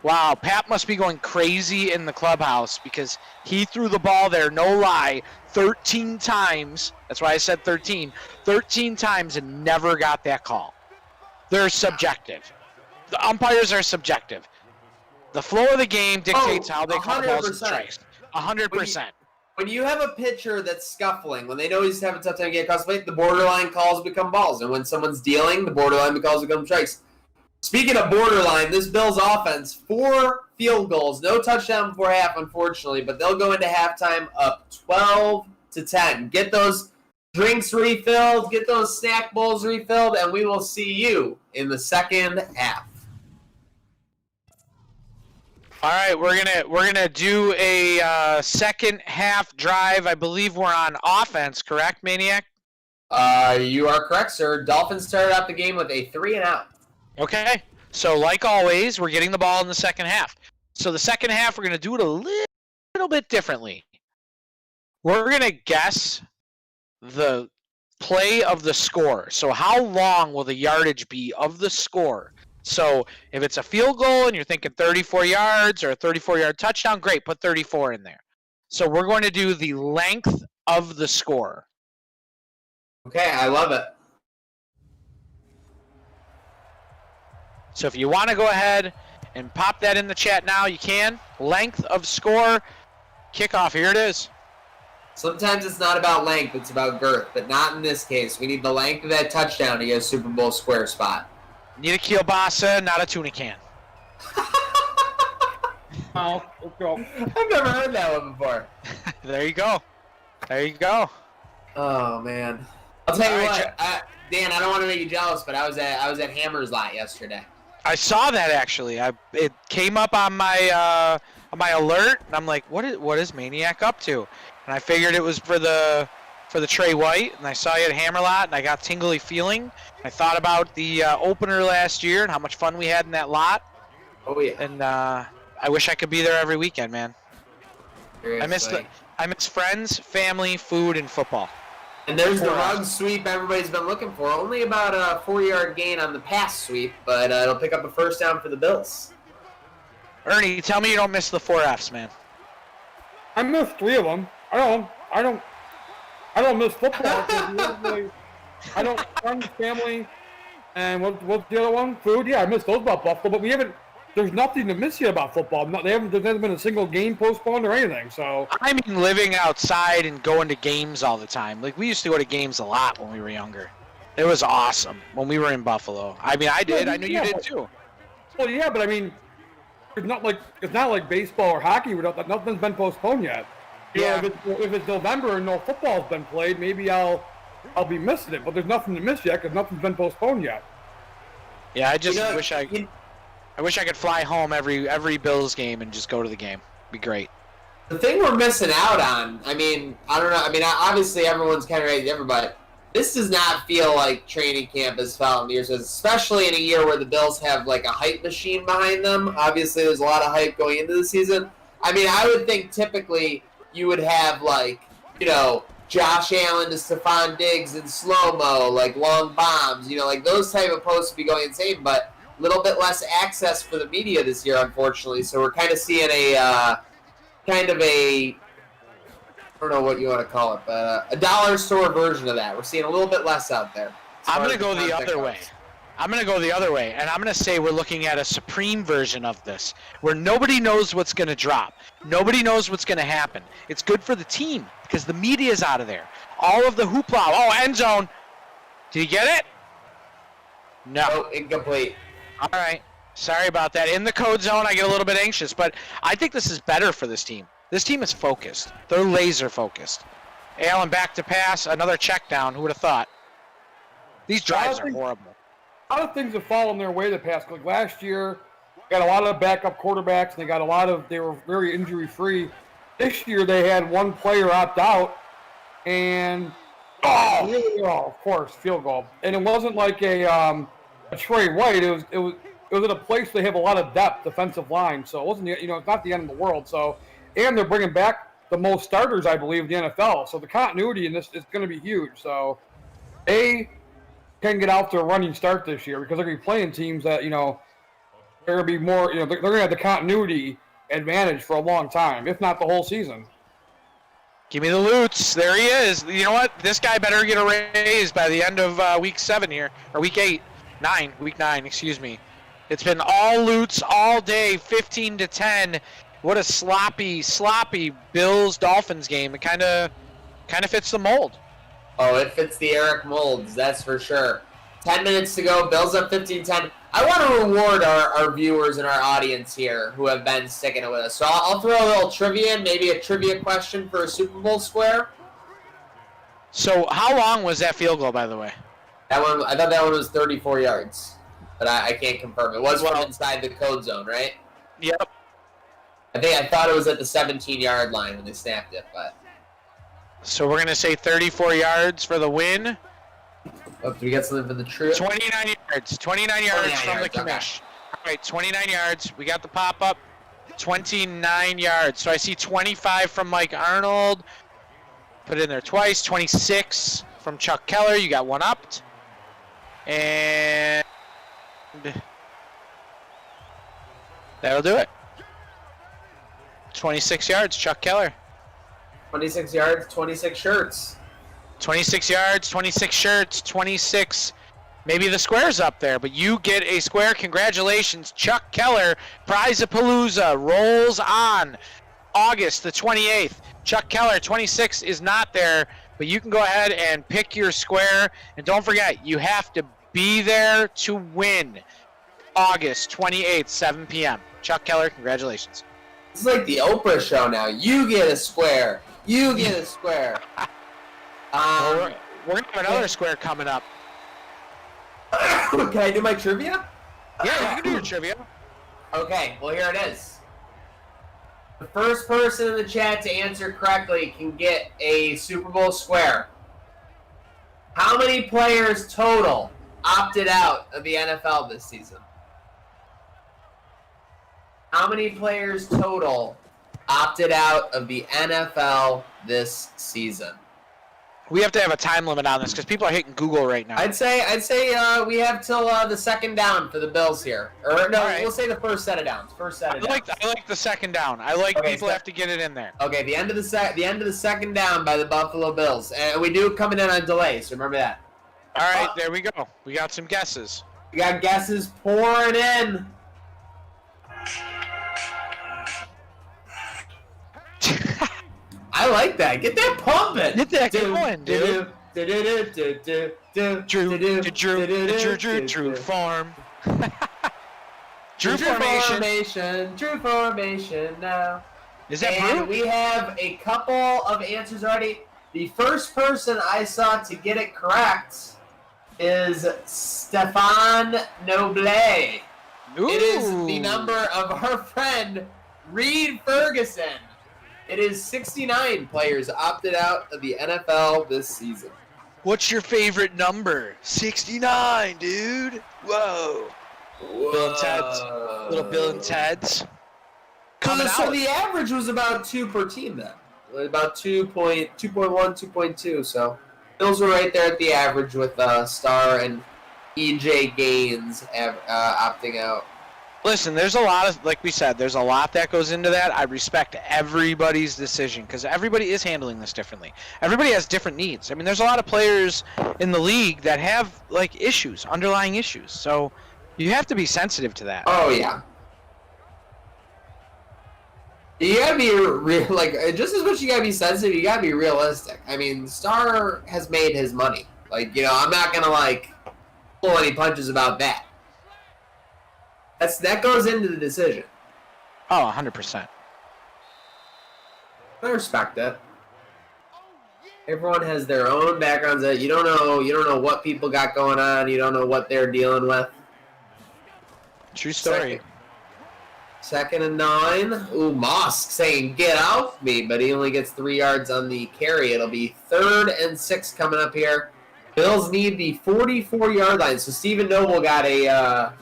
wow, Pap must be going crazy in the clubhouse because he threw the ball there, no lie, 13 times. That's why I said 13 times and never got that call. They're subjective. The umpires are subjective. The flow of the game dictates how they call balls and strikes. 100%. When you have a pitcher that's scuffling, when they know he's having a tough time getting across the plate, the borderline calls become balls. And when someone's dealing, the borderline calls become strikes. Speaking of borderline, this Bills offense, 4 field goals, no touchdown before half, unfortunately, but they'll go into halftime up 12-10. Get those drinks refilled, get those snack bowls refilled, and we will see you in the second half. All right, we're gonna do a second half drive. I believe we're on offense, correct, Maniac? You are correct, sir. Dolphins started out the game with a 3-and-out. Okay, so like always, we're getting the ball in the second half. So the second half, we're gonna do it a little bit differently. We're gonna guess the play of the score. So how long will the yardage be of the score? So if it's a field goal and you're thinking 34 yards or a 34-yard touchdown, great, put 34 in there. So we're going to do the length of the score. Okay, I love it. So if you want to go ahead and pop that in the chat now, you can. Length of score, kickoff, here it is. Sometimes it's not about length, it's about girth, but not in this case. We need the length of that touchdown to get a Super Bowl square spot. Need a kielbasa, not a tuna can. Oh, let's go. I've never heard that one before. There you go. There you go. Oh man, I'll tell you All what, right, Dan. I don't want to make you jealous, but I was at Hammer's Lot yesterday. I saw that actually. It came up on my alert, and I'm like, what is Maniac up to? And I figured it was for the Trey White, and I saw you at Hammerlot, and I got tingly feeling. I thought about the opener last year and how much fun we had in that lot. Oh yeah, And I wish I could be there every weekend, man. seriously. I miss friends, family, food, and football. And there's the rug sweep everybody's been looking for. Only about a 4-yard gain on the pass sweep, but it'll pick up a first down for the Bills. Ernie, tell me you don't miss the 4 Fs, man. I missed 3 of them. I don't miss football. I don't friends, family, and what's the other one? Food. Yeah, I missed those about Buffalo, but we haven't. There's nothing to miss yet about football. There hasn't been a single game postponed or anything. So I mean, living outside and going to games all the time. Like, we used to go to games a lot when we were younger. It was awesome when we were in Buffalo. I mean, I did. I know you did too. Well, yeah, but I mean, it's not like baseball or hockey. Nothing's been postponed yet. You know, if it's November and no football's been played, maybe I'll be missing it. But there's nothing to miss yet because nothing's been postponed yet. Yeah, I just wish I could fly home every Bills game and just go to the game. Be great. The thing we're missing out on, I mean, I don't know. I mean, obviously everyone's kind of ready to everybody. This does not feel like training camp has felt in years, especially in a year where the Bills have like a hype machine behind them. Obviously, there's a lot of hype going into the season. I mean, I would think typically you would have like, you know, Josh Allen to Stephon Diggs in slow-mo, like long bombs, you know, like those type of posts would be going insane, but a little bit less access for the media this year, unfortunately. So we're kind of seeing I don't know what you want to call it, but a dollar store version of that. We're seeing a little bit less out there. I'm going to go the other way. I'm going to go the other way, and I'm going to say we're looking at a supreme version of this, where nobody knows what's going to drop. Nobody knows what's going to happen. It's good for the team, because the media's out of there. All of the hoopla. Oh, end zone. Did you get it? No. Oh, incomplete. All right. Sorry about that. In the code zone, I get a little bit anxious, but I think this is better for this team. This team is focused. They're laser focused. Allen back to pass, another check down. Who would have thought? These drives are horrible. A lot of things have fallen their way the past. Like last year, got a lot of backup quarterbacks, and they were very injury free. This year they had one player opt out, and of course, field goal. And it wasn't like a Trey White. It was at a place they have a lot of depth, defensive line. So it wasn't, you know, it's not the end of the world. So, and they're bringing back the most starters, I believe, in the NFL. So the continuity in this is going to be huge. So they can get out to a running start this year because they're going to be playing teams that, you know, they're going to be more, you know, they're going to have the continuity advantage for a long time, if not the whole season. Give me the Lutz. There he is. You know what? This guy better get a raise by the end of week 7 here, or week 9, excuse me. It's been all Lutz all day, 15-10. What a sloppy Bills-Dolphins game. It kind of fits the mold. Oh, it fits the Eric molds, that's for sure. 10 minutes to go, Bills up 15-10. I want to reward our viewers and our audience here who have been sticking it with us. So I'll throw a little trivia in, maybe a trivia question for a Super Bowl square. So how long was that field goal, by the way? I thought that one was 34 yards, but I can't confirm. It was from inside the code zone, right? Yep. I thought it was at the 17-yard line when they snapped it, but... So we're going to say 34 yards for the win. Oh, do we get something for the trip? 29 yards. 29 yards from the commish. Okay. All right, 29 yards. We got the pop-up. 29 yards. So I see 25 from Mike Arnold. Put it in there twice. 26 from Chuck Keller. You got one upped. And that'll do it. 26 yards, Chuck Keller. 26 yards, 26 shirts. 26 yards, 26 shirts, 26. Maybe the square's up there, but you get a square. Congratulations, Chuck Keller. Prize-a-Palooza rolls on August the 28th. Chuck Keller, 26, is not there, but you can go ahead and pick your square. And don't forget, you have to be there to win. August 28th, 7 p.m. Chuck Keller, congratulations. It's like the Oprah show now. You get a square. You get a square. We're gonna have another square coming up. Can I do my trivia? Yeah, you can do your trivia. Okay, well here it is. The first person in the chat to answer correctly can get a Super Bowl square. How many players total opted out of the NFL this season? How many players total opted out of the NFL this season? We have to have a time limit on this because people are hitting Google right now. I'd say we have till the second down for the Bills here. Or no, right. We'll say the first set of downs. I like the second down. I like people have to get it in there. Okay, the end of the second down by the Buffalo Bills, and we do coming in on delay. So remember that. All right, there we go. We got some guesses. We got guesses pouring in. I like that. Get that pumping. Get that going, dude. Drew form. Drew formation. Drew formation now. Is that and Drew? We have a couple of answers already. The first person I saw to get it correct is Stefan Noble. Ooh. It is the number of our friend Reed Ferguson. It is 69 players opted out of the NFL this season. What's your favorite number? 69, dude. Whoa. Bill and Ted's. Little Bill and Ted's. So the average was about 2 per team then. About 2.1, 2.2. So Bills were right there at the average with Starr and EJ Gaines opting out. Listen, there's a lot of, like we said, there's a lot that goes into that. I respect everybody's decision because everybody is handling this differently. Everybody has different needs. I mean, there's a lot of players in the league that have, like, issues, underlying issues. So you have to be sensitive to that. Oh, yeah. You gotta be just as much you gotta be sensitive, you gotta be realistic. I mean, Starr has made his money. Like, I'm not gonna, pull any punches about that. That goes into the decision. Oh, 100%. I respect it. Everyone has their own backgrounds that you don't know what people got going on, you don't know what they're dealing with. True story. Second and 9. Ooh, Mosk saying, get off me, but he only gets 3 yards on the carry. It'll be 3rd and 6 coming up here. Bills need the 44-yard line. So Stephen Noble got a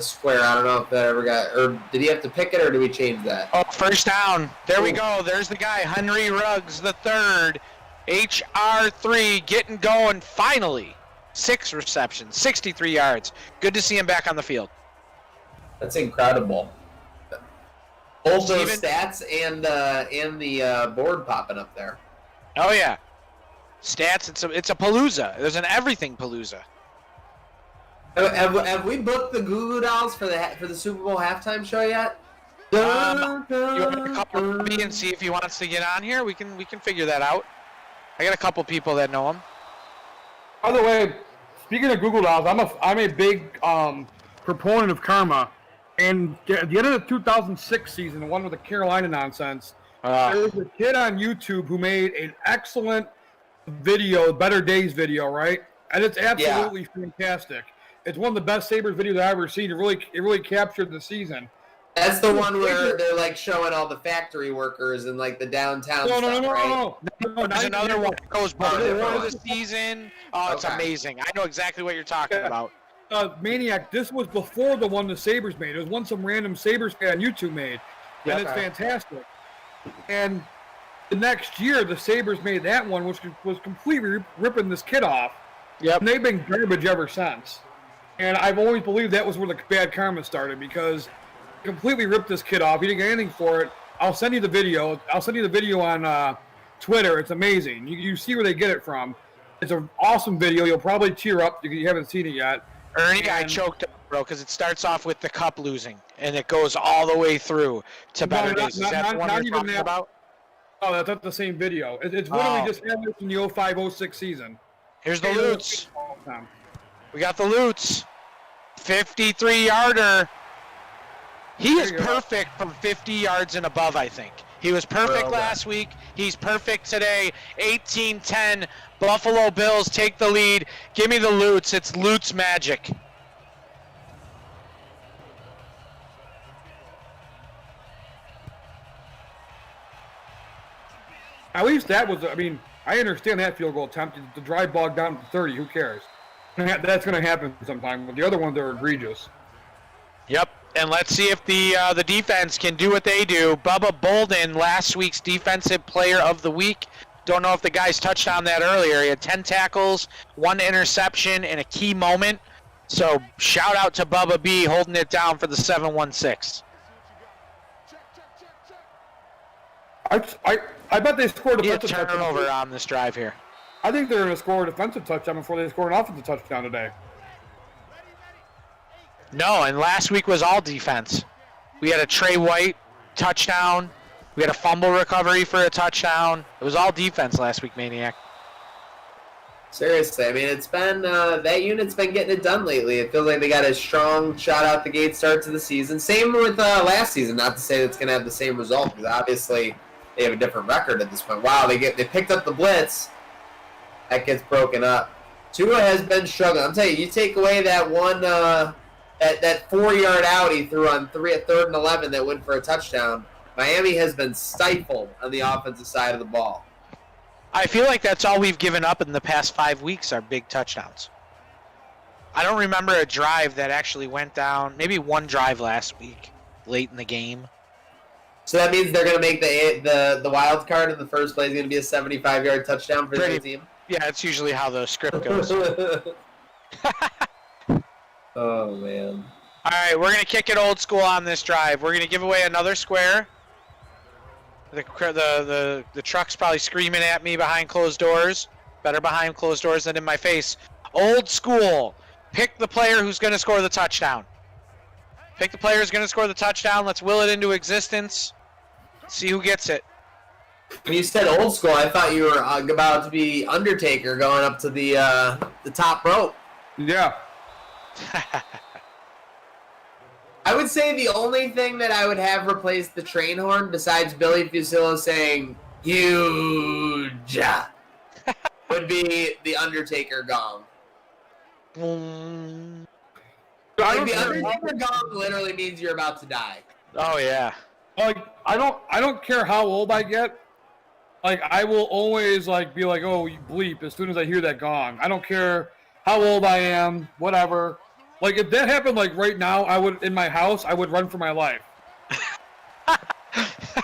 square. I don't know if that ever got, or did he have to pick it, or did we change that? Oh, first down. There we go. There's the guy, Henry Ruggs the third. HR3 getting going finally. 6 receptions, 63 yards. Good to see him back on the field. That's incredible. Both those stats and the board popping up there. Oh yeah, stats. It's a palooza. There's an everything palooza. Have we booked the Goo Goo Dolls for the Super Bowl halftime show yet? You want to couple me and see if he wants to get on here? We can figure that out. I got a couple people that know him. By the way, speaking of Google Dolls, I'm a big proponent of karma. And at the end of the 2006 season, the one with the Carolina nonsense, there was a kid on YouTube who made an excellent video, Better Days video, right? And it's absolutely fantastic. It's one of the best Sabres videos I've ever seen. It really captured the season. That's the one where they're showing all the factory workers and the downtown stuff, right? No. There's another one that goes before the season. Oh, it's amazing. I know exactly what you're talking about. Maniac, this was before the one the Sabres made. It was one some random Sabres guy on YouTube made. And it's fantastic. And the next year, the Sabres made that one, which was completely ripping this kid off. Yep. And they've been garbage ever since. And I've always believed that was where the bad karma started because completely ripped this kid off. He didn't get anything for it. I'll send you the video. On Twitter. It's amazing. You see where they get it from. It's an awesome video. You'll probably tear up if you haven't seen it yet. Ernie, I choked up, bro, because it starts off with the cup losing, and it goes all the way through to Better Days. Is that the one you're talking about? Oh, that's not the same video. It's literally just ended in the 05-06 season. Here's the Lutz. We got the Lutz. 53-yarder. He is perfect from 50 yards and above, I think. He was perfect last week. He's perfect today. 18-10. Buffalo Bills take the lead. Give me the Lutes. It's Lutes magic. At least that was, I mean, I understand that field goal attempt. The drive bog down to 30, who cares? That's going to happen sometime. But the other ones are egregious. Yep, and let's see if the defense can do what they do. Bubba Bolden, last week's Defensive Player of the Week. Don't know if the guys touched on that earlier. He had 10 tackles, 1 interception, in a key moment. So shout out to Bubba B holding it down for the 7-1-6. I bet they scored a defensive touchdown. Turnover on this drive here. I think they're going to score a defensive touchdown before they score an offensive touchdown today. No, and last week was all defense. We had a Trey White touchdown. We had a fumble recovery for a touchdown. It was all defense last week, Maniac. Seriously, I mean, it's been that unit's been getting it done lately. It feels like they got a strong shot out the gate start to the season. Same with last season. Not to say it's going to have the same result, because obviously they have a different record at this point. Wow, they picked up the blitz. That gets broken up. Tua has been struggling. I'm telling you, you take away that one that 4-yard out he threw on 3rd and 11 that went for a touchdown. Miami has been stifled on the offensive side of the ball. I feel like that's all we've given up in the past 5 weeks are big touchdowns. I don't remember a drive that actually went down. Maybe one drive last week, late in the game. So that means they're going to make the wild card in the first play is going to be a 75-yard touchdown for the team? Yeah, it's usually how the script goes. Oh, man. All right, we're going to kick it old school on this drive. We're going to give away another square. The truck's probably screaming at me behind closed doors. Better behind closed doors than in my face. Old school. Pick the player who's going to score the touchdown. Pick the player who's going to score the touchdown. Let's will it into existence. See who gets it. When you said old school, I thought you were about to be Undertaker going up to the top rope. Yeah. I would say the only thing that I would have replaced the train horn, besides Billy Fusillo saying "huge," would be the Undertaker gong. Like the Undertaker gong literally means you're about to die. Oh yeah. Like I don't care how old I get. Like I will always be like, oh, you bleep as soon as I hear that gong. I don't care how old I am, whatever. Like if that happened right now, I would run for my life.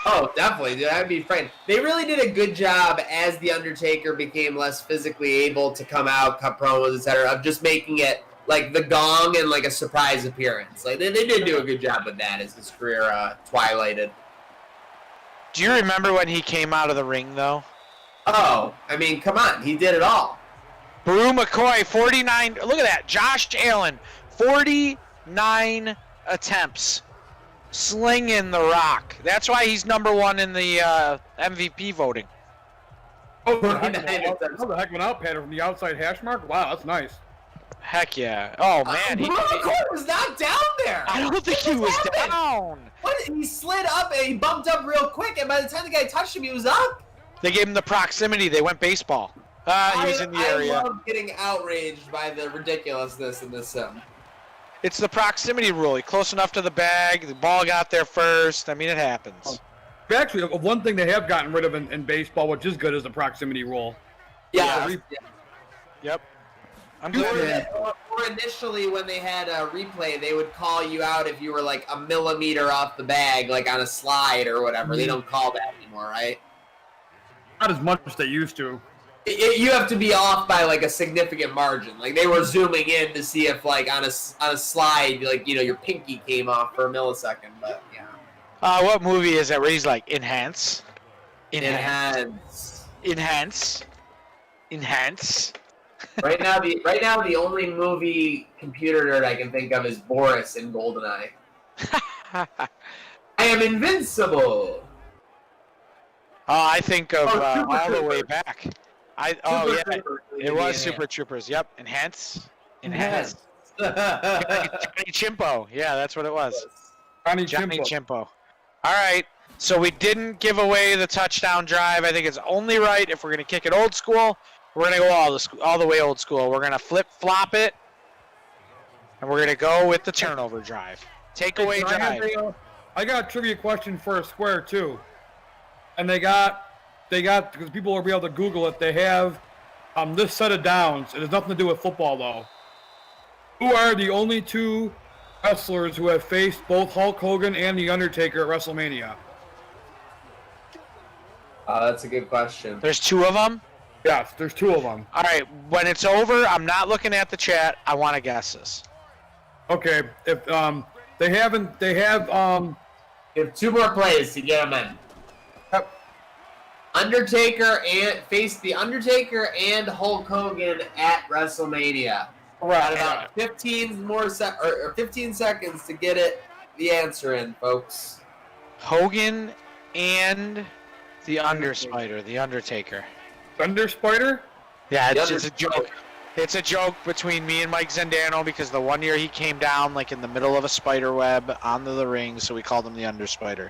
Oh, definitely, dude. I'd be frightened. They really did a good job as the Undertaker became less physically able to come out, cut promos, etc., of just making it like the gong and like a surprise appearance. Like they did do a good job with that as his career twilighted. Do you remember when he came out of the ring though? Oh, I mean, come on, he did it all. Brew McCoy, 49. Look at that. Josh Allen, 49 attempps. Slinging the rock. That's why he's number one in the MVP voting. Oh, the heck of an out pattern from the outside hash mark? Wow, that's nice. Heck yeah. Oh, man. Brew McCoy was not down there. I don't think he was down. What? He slid up and he bumped up real quick, and by the time the guy touched him, he was up. They gave him the proximity. They went baseball. He was in the area. I love getting outraged by the ridiculousness in this sim. It's the proximity rule. He close enough to the bag. The ball got there first. I mean, it happens. Actually, one thing they have gotten rid of in baseball, which is good, is the proximity rule. Yeah. Yep. Or initially, when they had a replay, they would call you out if you were like a millimeter off the bag, like on a slide or whatever. They don't call that anymore, right? Not as much as they used to. You have to be off by like a significant margin. Like they were zooming in to see if like on a slide, like your pinky came off for a millisecond. But yeah. What movie is that where he's like enhance? Enhance. Right now, the only movie computer nerd I can think of is Boris in GoldenEye. I am invincible. I think of all the way back. It was Super Troopers. Yep, Enhance. Johnny Chimpo. Yeah, that's what it was. Johnny Chimpo. All right, So we didn't give away the touchdown drive. I think it's only right if we're going to kick it old school. We're going to go all the way old school. We're going to flip-flop it, and we're going to go with the turnover drive. Takeaway drive. I got a trivia question for a square, too. And they got, because people will be able to Google it, they have this set of downs. It has nothing to do with football, though. Who are the only two wrestlers who have faced both Hulk Hogan and The Undertaker at WrestleMania? That's a good question. There's two of them? Yes, there's two of them. All right, when it's over, I'm not looking at the chat. I want to guess this. Okay, if they have You have 2 more plays to get them in. Yep. Undertaker faced the Undertaker and Hulk Hogan at WrestleMania. Got about 15 seconds to get the answer in, folks. Hogan and the Underspider, the Undertaker. Underspider? Yeah, it's just a joke. It's a joke between me and Mike Zendano because the one year he came down like in the middle of a spider web onto the ring, so we called him the Underspider.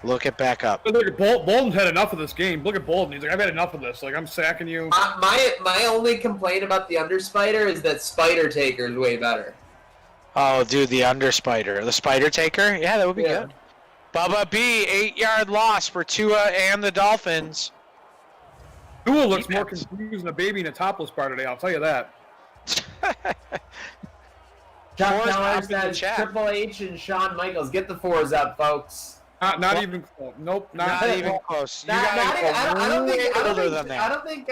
Look it back up. Look at Bolden's had enough of this game. Look at Bolden. He's like, I've had enough of this. Like, I'm sacking you. My only complaint about the Underspider is that Spider Taker is way better. Oh, dude, the Underspider. The Spider Taker? Yeah, that would be good. Bubba B, 8-yard loss for Tua and the Dolphins. Tua looks more confused than a baby in a topless bar today, I'll tell you that. Chuck Keller says Triple H and Shawn Michaels. Get the 4s up, folks. Not even close. Nope, not even close. I don't think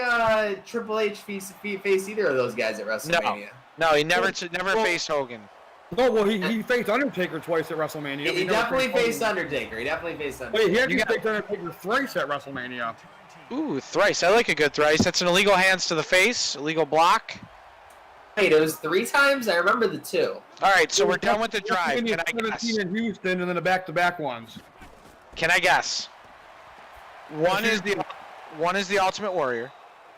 Triple H faced either of those guys at WrestleMania. No, he never faced Hogan. No, well, he faced Undertaker twice at WrestleMania. He definitely faced Undertaker. Wait, he actually faced Undertaker thrice at WrestleMania. Ooh, thrice. I like a good thrice. That's an illegal hands to the face, illegal block. Wait, it was 3 times? I remember the 2. All right, so we're done with the drive. Can I guess? In Houston and then the back-to-back ones. Can I guess? One is the Ultimate Warrior.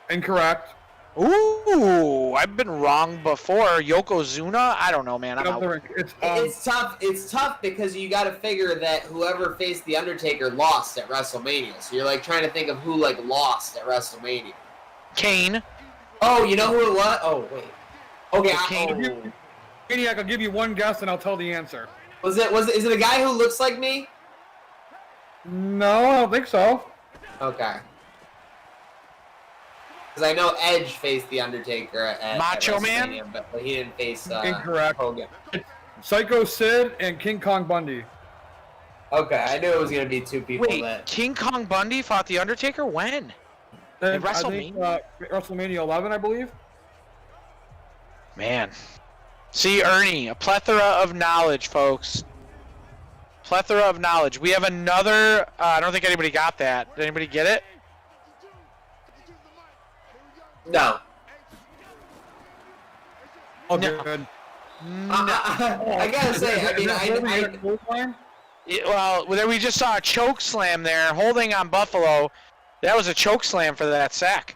Incorrect. Ooh, I've been wrong before. Yokozuna? I don't know, man. It's tough. It's tough because you got to figure that whoever faced the Undertaker lost at WrestleMania. So you're like trying to think of who like lost at WrestleMania. Kane. Oh, you know who it was? Oh, wait. Okay, Kane. Maniac, I'll give you one guess and I'll tell the answer. Is it a guy who looks like me? No, I don't think so. Okay. Because I know Edge faced the Undertaker at Macho WrestleMania, Man, but he didn't face Incorrect. Hogan. Psycho Sid and King Kong Bundy. Okay, I knew it was gonna be 2 people. Wait, King Kong Bundy fought the Undertaker when? At WrestleMania? WrestleMania 11, I believe. Man. See, Ernie, a plethora of knowledge, folks. Plethora of knowledge. We have another. I don't think anybody got that. Did anybody get it? No. Oh, no. Good. I gotta say, Well, we just saw a choke slam there, holding on Buffalo. That was a choke slam for that sack.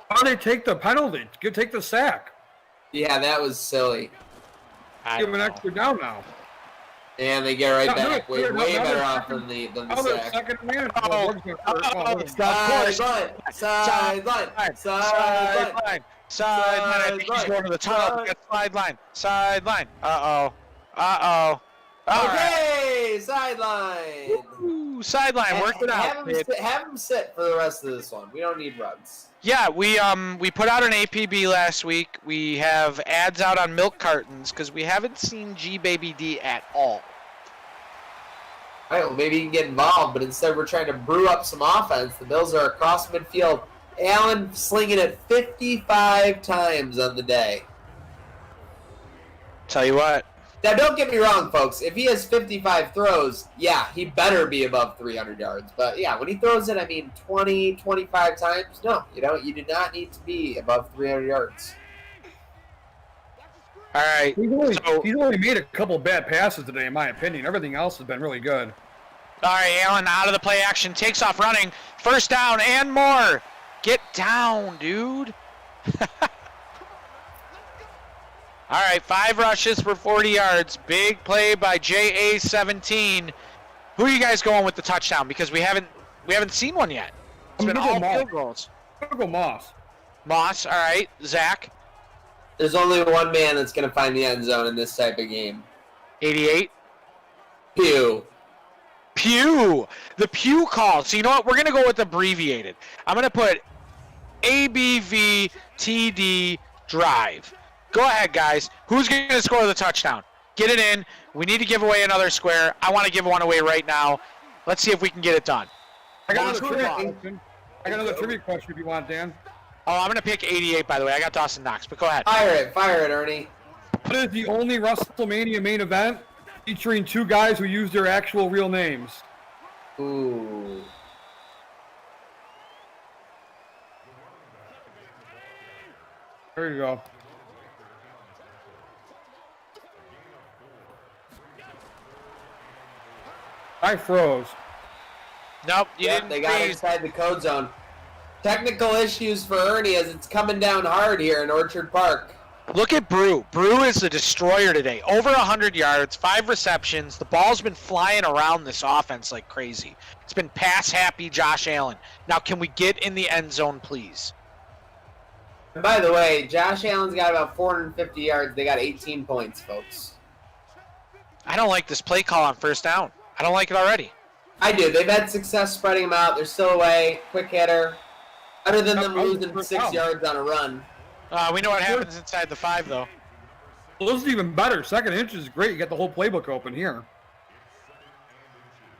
How do they take the penalty? Take the sack. Yeah, that was silly. Give them an extra down now. And they get right back. Way better off than the sack. Second man. Sideline. I think he's going to the tunnel. Sideline. Okay, sideline. Ooh, sideline. Worked it out. Have him sit for the rest of this one. We don't need runs. Yeah, we put out an APB last week. We have ads out on milk cartons because we haven't seen G Baby D at all. All right, well, maybe you can get involved, but instead we're trying to brew up some offense. The Bills are across midfield. Allen slinging it 55 times on the day. Tell you what. Now, don't get me wrong, folks. If he has 55 throws, yeah, he better be above 300 yards. But, yeah, when he throws it, 20, 25 times, no, you do not need to be above 300 yards. All right. He's only made a couple bad passes today, in my opinion. Everything else has been really good. All right, Allen out of the play action, takes off running. First down and more. Get down, dude. All right, 5 rushes for 40 yards. Big play by JA17. Who are you guys going with the touchdown? Because we haven't seen one yet. It's been all field goals. I'm gonna go Moss. Moss, all right. Zach. There's only one man that's going to find the end zone in this type of game. 88. Pew. Pew. The Pew call. So you know what? We're going to go with abbreviated. I'm going to put ABVTD drive. Go ahead, guys. Who's going to score the touchdown? Get it in. We need to give away another square. I want to give one away right now. Let's see if we can get it done. I got another trivia question if you want, Dan. Oh, I'm going to pick 88, by the way. I got Dawson Knox, but go ahead. Fire it, Ernie. What is the only WrestleMania main event featuring 2 guys who use their actual real names? Ooh. There you go. I froze. Nope, you didn't. They got inside the code zone. Technical issues for Ernie as it's coming down hard here in Orchard Park. Look at Brew. Brew is the destroyer today. Over 100 yards, 5 receptions. The ball's been flying around this offense like crazy. It's been pass-happy Josh Allen. Now, can we get in the end zone, please? And by the way, Josh Allen's got about 450 yards. They got 18 points, folks. I don't like this play call on first down. I don't like it already. I do. They've had success spreading them out. They're still away. Quick hitter. Other than them losing 6 yards on a run. We know what happens inside the 5, though. Well, this is even better. Second inch is great. You get the whole playbook open here.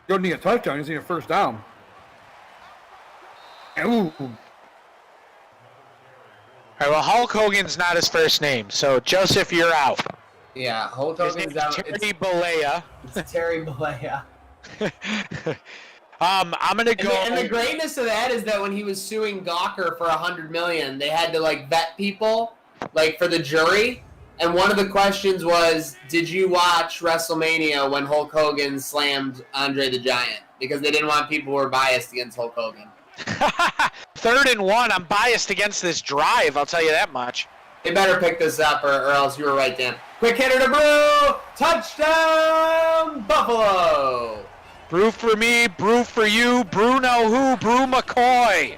You don't need a touchdown. You just need a first down. Ooh. All right, well, Hulk Hogan's not his first name, so Joseph, you're out. Yeah, Hulk His Hogan's name's out. Terry Bollea. It's Terry Bollea. I'm gonna go. And the greatness of that is that when he was suing Gawker for $100 million, they had to vet people, for the jury. And one of the questions was, did you watch WrestleMania when Hulk Hogan slammed Andre the Giant? Because they didn't want people who were biased against Hulk Hogan. 3rd and 1. I'm biased against this drive. I'll tell you that much. They better pick this up, or else you were right, Dan. Quick hitter to Brew! Touchdown, Buffalo! Brew for me, Brew for you, Bruno who, Brew McCoy.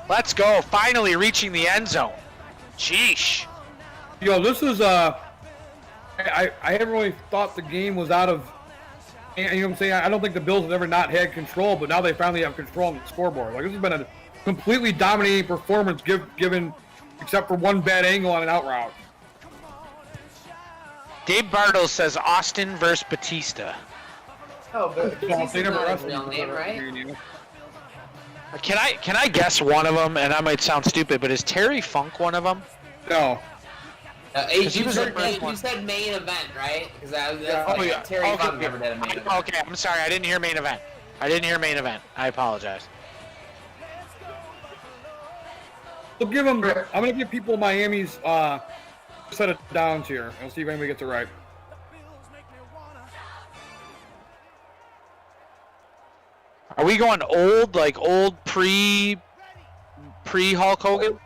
Let's go. Finally reaching the end zone. Sheesh. Yo, this is I haven't really thought the game was out of. You know what I'm saying? I don't think the Bills have ever not had control, but now they finally have control on the scoreboard. This has been a completely dominating performance, given except for one bad angle on an out route. Dave Bartles says Austin versus Batista. Oh, but They Batista's never not his wrestled real name, right? Can I guess one of them? And I might sound stupid, but is Terry Funk one of them? No. You he was the first one. said main event, right? Because yeah. Terry Funk never did a main event. Okay, I'm sorry. I didn't hear main event. I apologize. We'll give them. I'm gonna give people Miami's set of downs here. We'll see if anybody gets it right. Are we going old, old pre Hulk Hogan?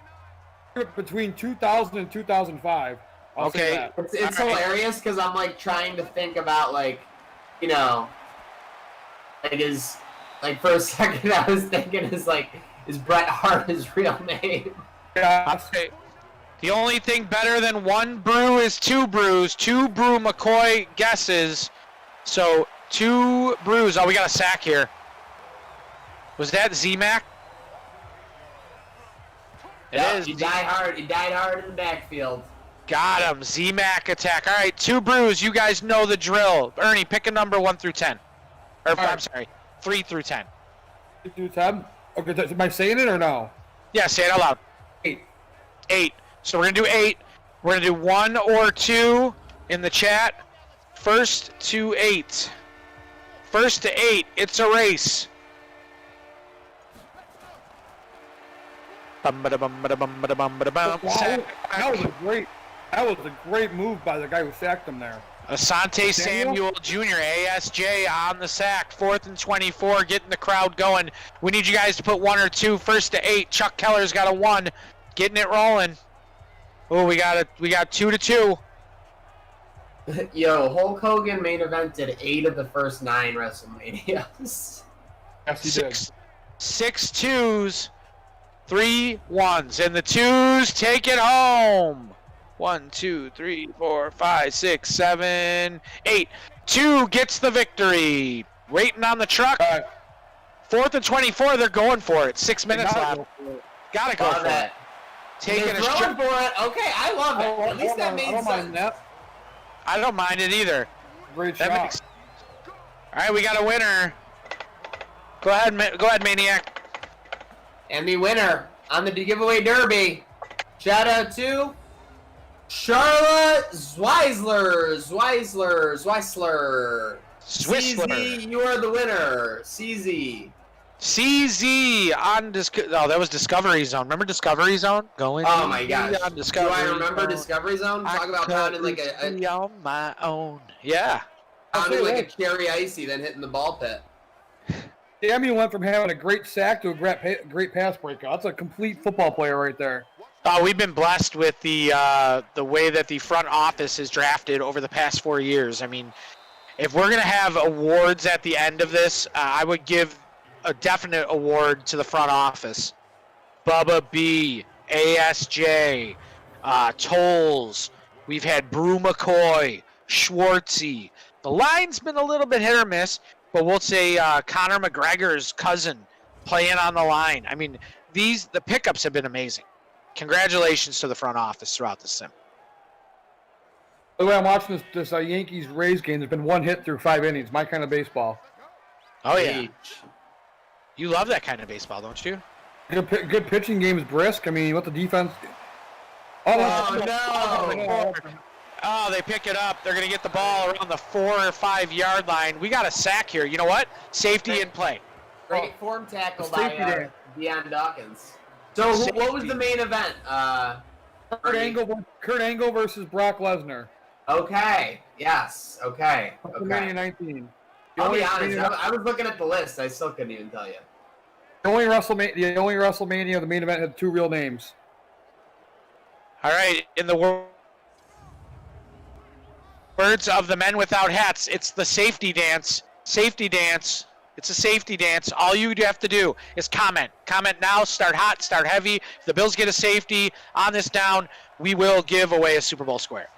Between 2000 and 2005. I'll say Okay. that. It's hilarious because I'm trying to think about for a second I was thinking is Bret Hart his real name? Yeah. Okay. The only thing better than one brew is 2 brews. 2 Brew McCoy guesses. So 2 brews. Oh, we got a sack here. Was that Z-Mac? It is. He died hard. He died hard in the backfield. Got him. Z-Mac attack. All right, 2 brews. You guys know the drill. Ernie, pick a number 1 through 10. Or, I'm sorry, 3 through 10. 3 through 10? Okay, am I saying it or no? Yeah, say it out loud. 8. 8. So we're going to do 8. We're going to do 1 or 2 in the chat. First to 8. First to 8. It's a race. Bum, bada, bum, bada, bum, bada, bum, bada, bum. Sack. That was a great move by the guy who sacked him there. Asante Samuel Jr., ASJ on the sack. 4th and 24, getting the crowd going. We need you guys to put 1 or 2. First to 8. Chuck Keller's got a 1. Getting it rolling. Oh, we got 2 to 2. Yo, Hulk Hogan main evented 8 of the first 9 WrestleManias. Yes, he did. 6 2s, 3 1s, and the 2s take it home. 1, 2, 3, 4, 5, 6, 7, 8. 2 gets the victory. Waiting on the truck. 4th and 24. They're going for it. 6 minutes left. Gotta go for it. Taking a throwing for it. Okay, I love it. At least that made sense. I don't mind it either. Great shot. All right, we got a winner. Go ahead, Maniac. And the winner on the giveaway derby. Shout out to Charlotte Zweisler. CZ, you are the winner. CZ. CZ on that was Discovery Zone. Remember Discovery Zone? Going. Oh my gosh. On Discovery Do I remember Zone. Discovery Zone? Talk about pounding like a on my own. Yeah. Pounding like a cherry icy, then hitting the ball pit. Sammy went from having a great sack to a great pass breakout. That's a complete football player right there. We've been blessed with the way that the front office is drafted over the past 4 years. I mean, if we're gonna have awards at the end of this, I would give a definite award to the front office. Bubba B, ASJ, Tolles. We've had Brew McCoy, Schwartzy. The line's been a little bit hit or miss, but we'll say Conor McGregor's cousin playing on the line. I mean, the pickups have been amazing. Congratulations to the front office throughout the sim. The way I'm watching this Yankees-Rays game, there's been one hit through 5 innings. My kind of baseball. Oh, yeah. You love that kind of baseball, don't you? Good pitching game is brisk. I mean, what the defense... Oh, no. Oh, they pick it up. They're going to get the ball around the 4 or 5 yard line. We got a sack here. You know what? Safety in play. Great form tackle by Deion Dawkins. So, what was the main event? Kurt Angle versus Brock Lesnar. Okay. Yes. Okay. WrestleMania 19. I'll be honest. I was looking at the list. I still couldn't even tell you. The only WrestleMania, the main event had 2 real names. All right. In the words of the men without hats, it's the safety dance. Safety dance. It's a safety dance. All you have to do is comment. Comment now. Start hot. Start heavy. If the Bills get a safety on this down, we will give away a Super Bowl square.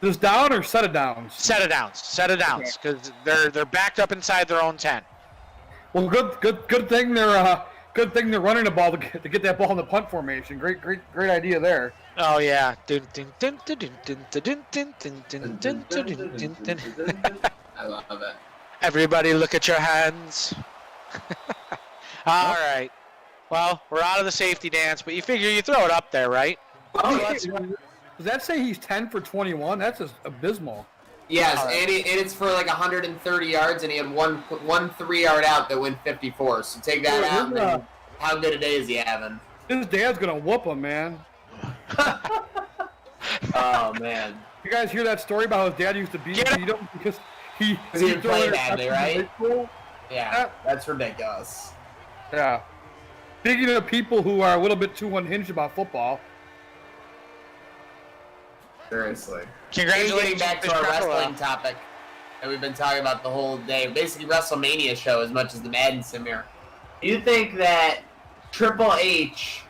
This down or set of downs? Set of downs. Set of downs, because they're backed up inside their own 10. Well, good thing they're running the ball to get that ball in the punt formation. Great idea there. Oh yeah. I love it. Everybody look at your hands. All right. Well, we're out of the safety dance, but you figure you throw it up there, right? Does that say he's 10 for 21? That's just abysmal. Yes, and it's for like 130 yards, and he had one 3-yard out that went 54. So take that out. And how good a day is he having? His dad's gonna whoop him, man. Oh man! You guys hear that story about how his dad used to beat him because he didn't play badly, right? Yeah, that's ridiculous. Yeah. Speaking of people who are a little bit too unhinged about football. Seriously. Congratulations. Getting back to our wrestling topic that we've been talking about the whole day, basically WrestleMania show as much as the Madden sim here. Do you think that Triple H,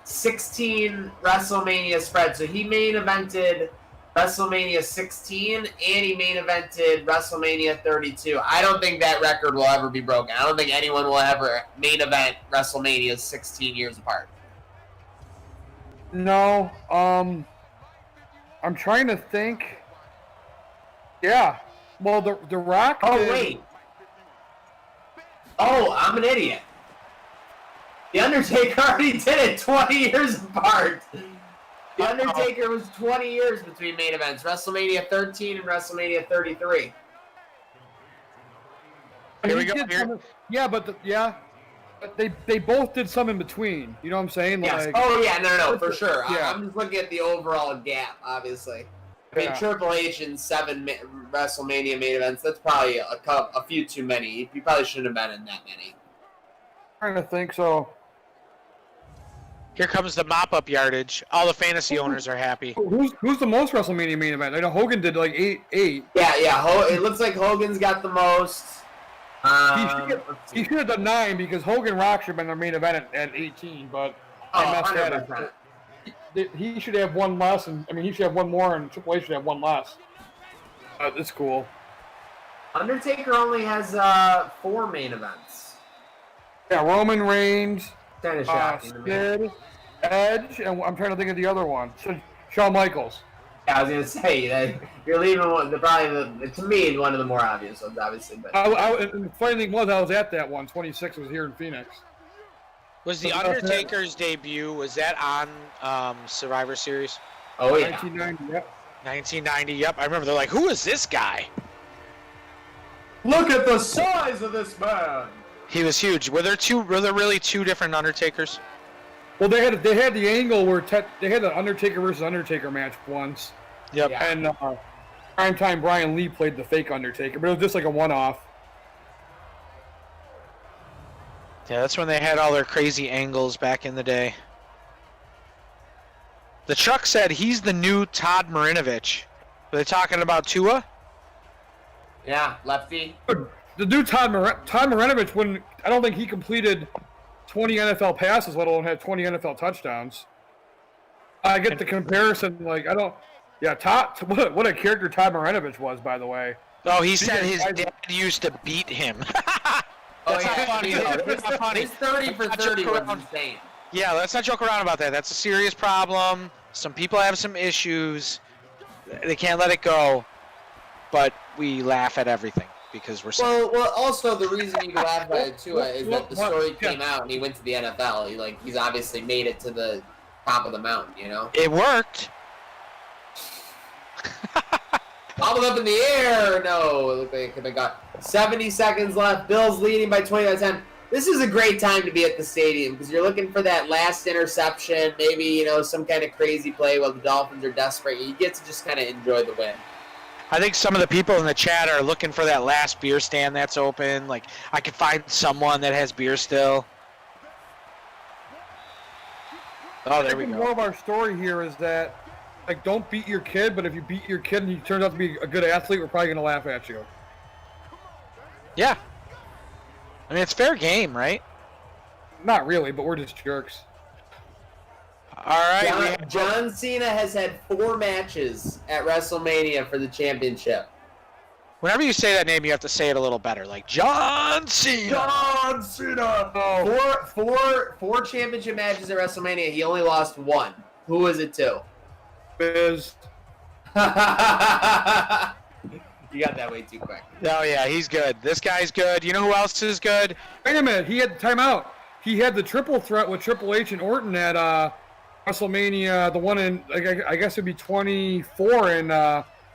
16 WrestleMania spread? So he main evented WrestleMania 16 and he main evented WrestleMania 32. I don't think that record will ever be broken. I don't think anyone will ever main event WrestleMania 16 years apart. No, I'm trying to think. Yeah. Well, the Rock. Oh, wait. Oh, I'm an idiot. The Undertaker already did it 20 years apart. The Undertaker was 20 years between main events. WrestleMania 13 and WrestleMania 33. Here we go. Yeah, but they both did some in between. You know what I'm saying? Yes. Like, Oh, yeah, no, for sure. Yeah. I'm just looking at the overall gap, obviously. I mean, Triple H in 7 WrestleMania main events, that's probably a few too many. You probably shouldn't have been in that many. I'm trying to think, so... Here comes the mop-up yardage. All the fantasy owners are happy. Who's the most WrestleMania main event? I know Hogan did like 8. Yeah. It looks like Hogan's got the most. He should have done 9 because Hogan Rock should have been their main event at 18, but I messed that up. He should have one less, and he should have one more, and Triple H should have one less. That's cool. Undertaker only has 4 main events. Yeah, Roman Reigns, Kind of shocking to me. Sid, Edge, and I'm trying to think of the other one. Shawn Michaels. Yeah, I was gonna say that you're leaving one. To me, one of the more obvious ones, obviously. But And the funny thing was, I was at that one. 26 was here in Phoenix. Was the Undertaker's debut, was that on Survivor Series? oh yeah, 1990. Yep. 1990, yep. I remember they're like, who is this guy? look at the size of this man. He was huge. Were there really 2 different Undertakers? Well, they had the angle where they had the Undertaker versus Undertaker match once. Yep. Yeah. And primetime Brian Lee played the fake Undertaker, but it was just like a one-off. Yeah, that's when they had all their crazy angles back in the day. The Chuck said he's the new Todd Marinovich. Are they talking about Tua? Yeah, lefty. The dude Todd Marinovich, I don't think he completed 20 NFL passes, let alone had 20 NFL touchdowns. I get the comparison, Todd. What a character Todd Marinovich was, by the way. Oh, he said his dad used to beat him. That's not funny, though. That's not funny. His 30 for 30 was insane. Yeah, let's not joke around about that. That's a serious problem. Some people have some issues. They can't let it go. But we laugh at everything because we're saying. Well, also the reason you laugh at it too is that the story came out and he went to the NFL. He's obviously made it to the top of the mountain. It worked. Bobbled up in the air. No, it looked like it could have got 70 seconds left. Bills leading by 20-10. This is a great time to be at the stadium because you're looking for that last interception, maybe, some kind of crazy play while the Dolphins are desperate. You get to just kind of enjoy the win. I think some of the people in the chat are looking for that last beer stand that's open. Like, I could find someone that has beer still. Oh, there we go. The moral of our story here is that, don't beat your kid, but if you beat your kid and he turns out to be a good athlete, we're probably going to laugh at you. Yeah. It's fair game, right? Not really, but we're just jerks. All right. John Cena has had 4 matches at WrestleMania for the championship. Whenever you say that name, you have to say it a little better, like John Cena. John Cena. Four championship matches at WrestleMania. He only lost 1. Who was it to? Biz. You got that way too quick. Oh, yeah, he's good. This guy's good. You know who else is good? Wait a minute. He had timeout. He had the triple threat with Triple H and Orton at WrestleMania, the one in, I guess it'd be 24 in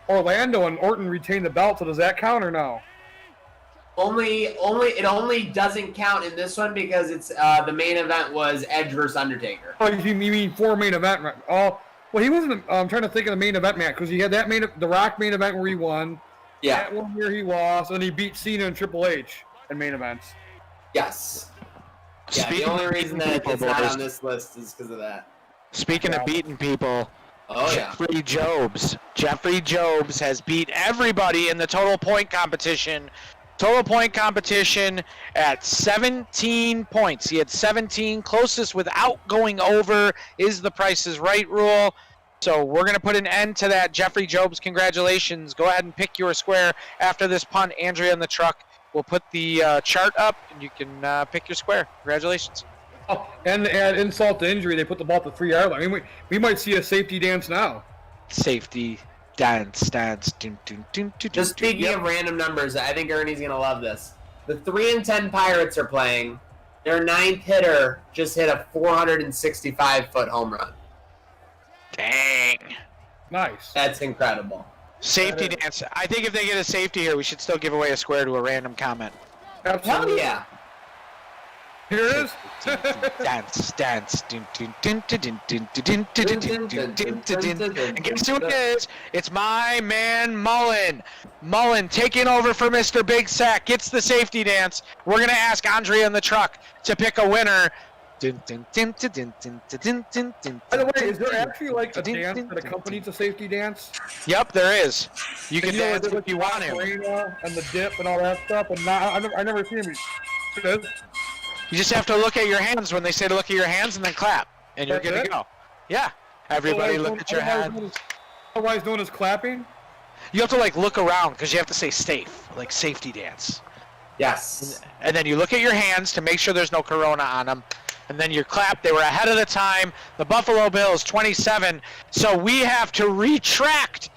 Orlando, and Orton retained the belt. So does that count or no? It only doesn't count in this one because it's the main event was Edge versus Undertaker. Oh, you mean 4 main event? Right? Oh, well, he wasn't. I'm trying to think of the main event match because he had that the Rock main event where he won. Yeah. That one year he lost, and he beat Cena and Triple H in main events. Yes. Yeah, the only reason that it's not on this list is because of that. Speaking of beating people, oh yeah, Jeffrey Jobs has beat everybody in the total point competition. Total point competition at 17 points. He had 17. Closest without going over is the Price is Right rule. So we're going to put an end to that. Jeffrey Jobs, congratulations. Go ahead and pick your square after this punt. Andrea in the truck will put the chart up, and you can pick your square. Congratulations. Oh, and to add insult to injury, they put the ball at the 3-yard line. We might see a safety dance now. Safety dance. Just speaking of random numbers, I think Ernie's going to love this. The 3-10 Pirates are playing. Their 9th hitter just hit a 465-foot home run. Dang. Nice. That's incredible. Safety dance. I think if they get a safety here, we should still give away a square to a random comment. Absolutely. Hell yeah. Here it is. Dance. And guess who it is? It's my man Mullen. Mullen taking over for Mr. Big Sack. Gets the safety dance. We're going to ask Andrea in the truck to pick a winner. By the way, is there actually like a dance that accompanies a safety dance? Yep, there is. You can dance like, if you want to. And the dip and all that stuff, and I never seen him. You just have to look at your hands when they say to look at your hands and then clap, and you're good to go. Yeah. Everybody look at your hands. Otherwise known as clapping? You have to like look around because you have to say safe, like safety dance. Yes. And then you look at your hands to make sure there's no corona on them. And then you clap. They were ahead of the time. The Buffalo Bills, 27. So we have to retract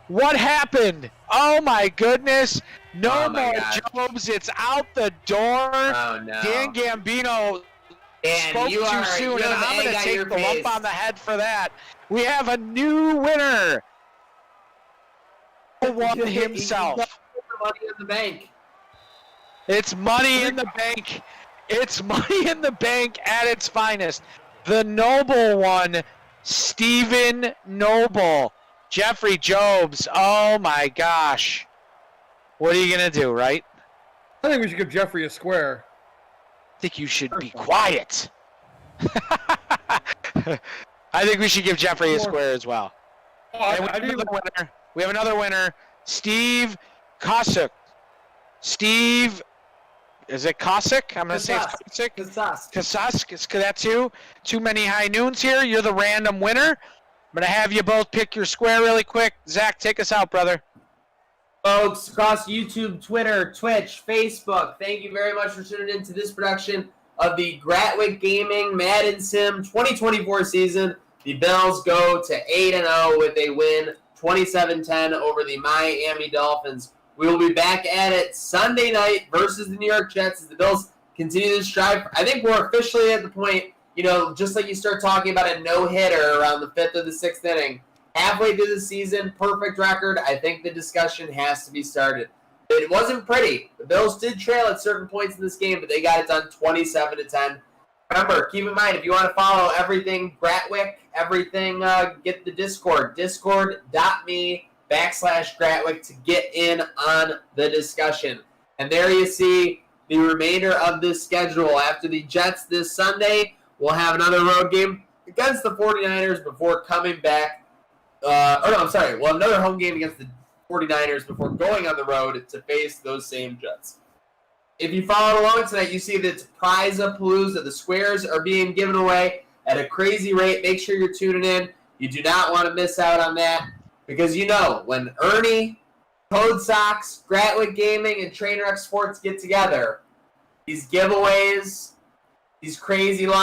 what happened. Oh, my goodness. No more Jobs. It's out the door. Oh, no. Dan Gambino spoke too soon, and I'm going to take the lump on the head for that. We have a new winner. Won himself. Money in the bank. It's money in the bank. It's money in the bank at its finest. The noble one, Stephen Noble. Jeffrey Jobs. Oh, my gosh. What are you going to do, right? I think we should give Jeffrey a square. I think you should be quiet. I think we should give Jeffrey a square as well. We have another winner, Steve Kosuk. Steve, is it Kosuk? I'm going to say it's Kosuk. Kosuk. That's you. Too many high noons here. You're the random winner. I'm going to have you both pick your square really quick. Zach, take us out, brother. Folks across YouTube, Twitter, Twitch, Facebook, thank you very much for tuning in to this production of the Gratwick Gaming Madden Sim 2024 season. The Bills go to 8-0 with a win 27-10 over the Miami Dolphins. We will be back at it Sunday night versus the New York Jets as the Bills continue this drive. I think we're officially at the point, just like you start talking about a no-hitter around the 5th or the 6th inning. Halfway through the season, perfect record. I think the discussion has to be started. It wasn't pretty. The Bills did trail at certain points in this game, but they got it done 27-10. Remember, keep in mind, if you want to follow everything Gratwick, everything, get the Discord. Discord.me/Gratwick to get in on the discussion. And there you see the remainder of this schedule. After the Jets this Sunday, we'll have another road game against the 49ers before coming back. We'll have another home game against the 49ers before going on the road to face those same Jets. If you followed along tonight, you see that it's Prize-a-Palooza. The squares are being given away at a crazy rate. Make sure you're tuning in. You do not want to miss out on that because when Ernie, Code Sox, Gratwick Gaming, and Trainer X Sports get together, these giveaways, these crazy lines,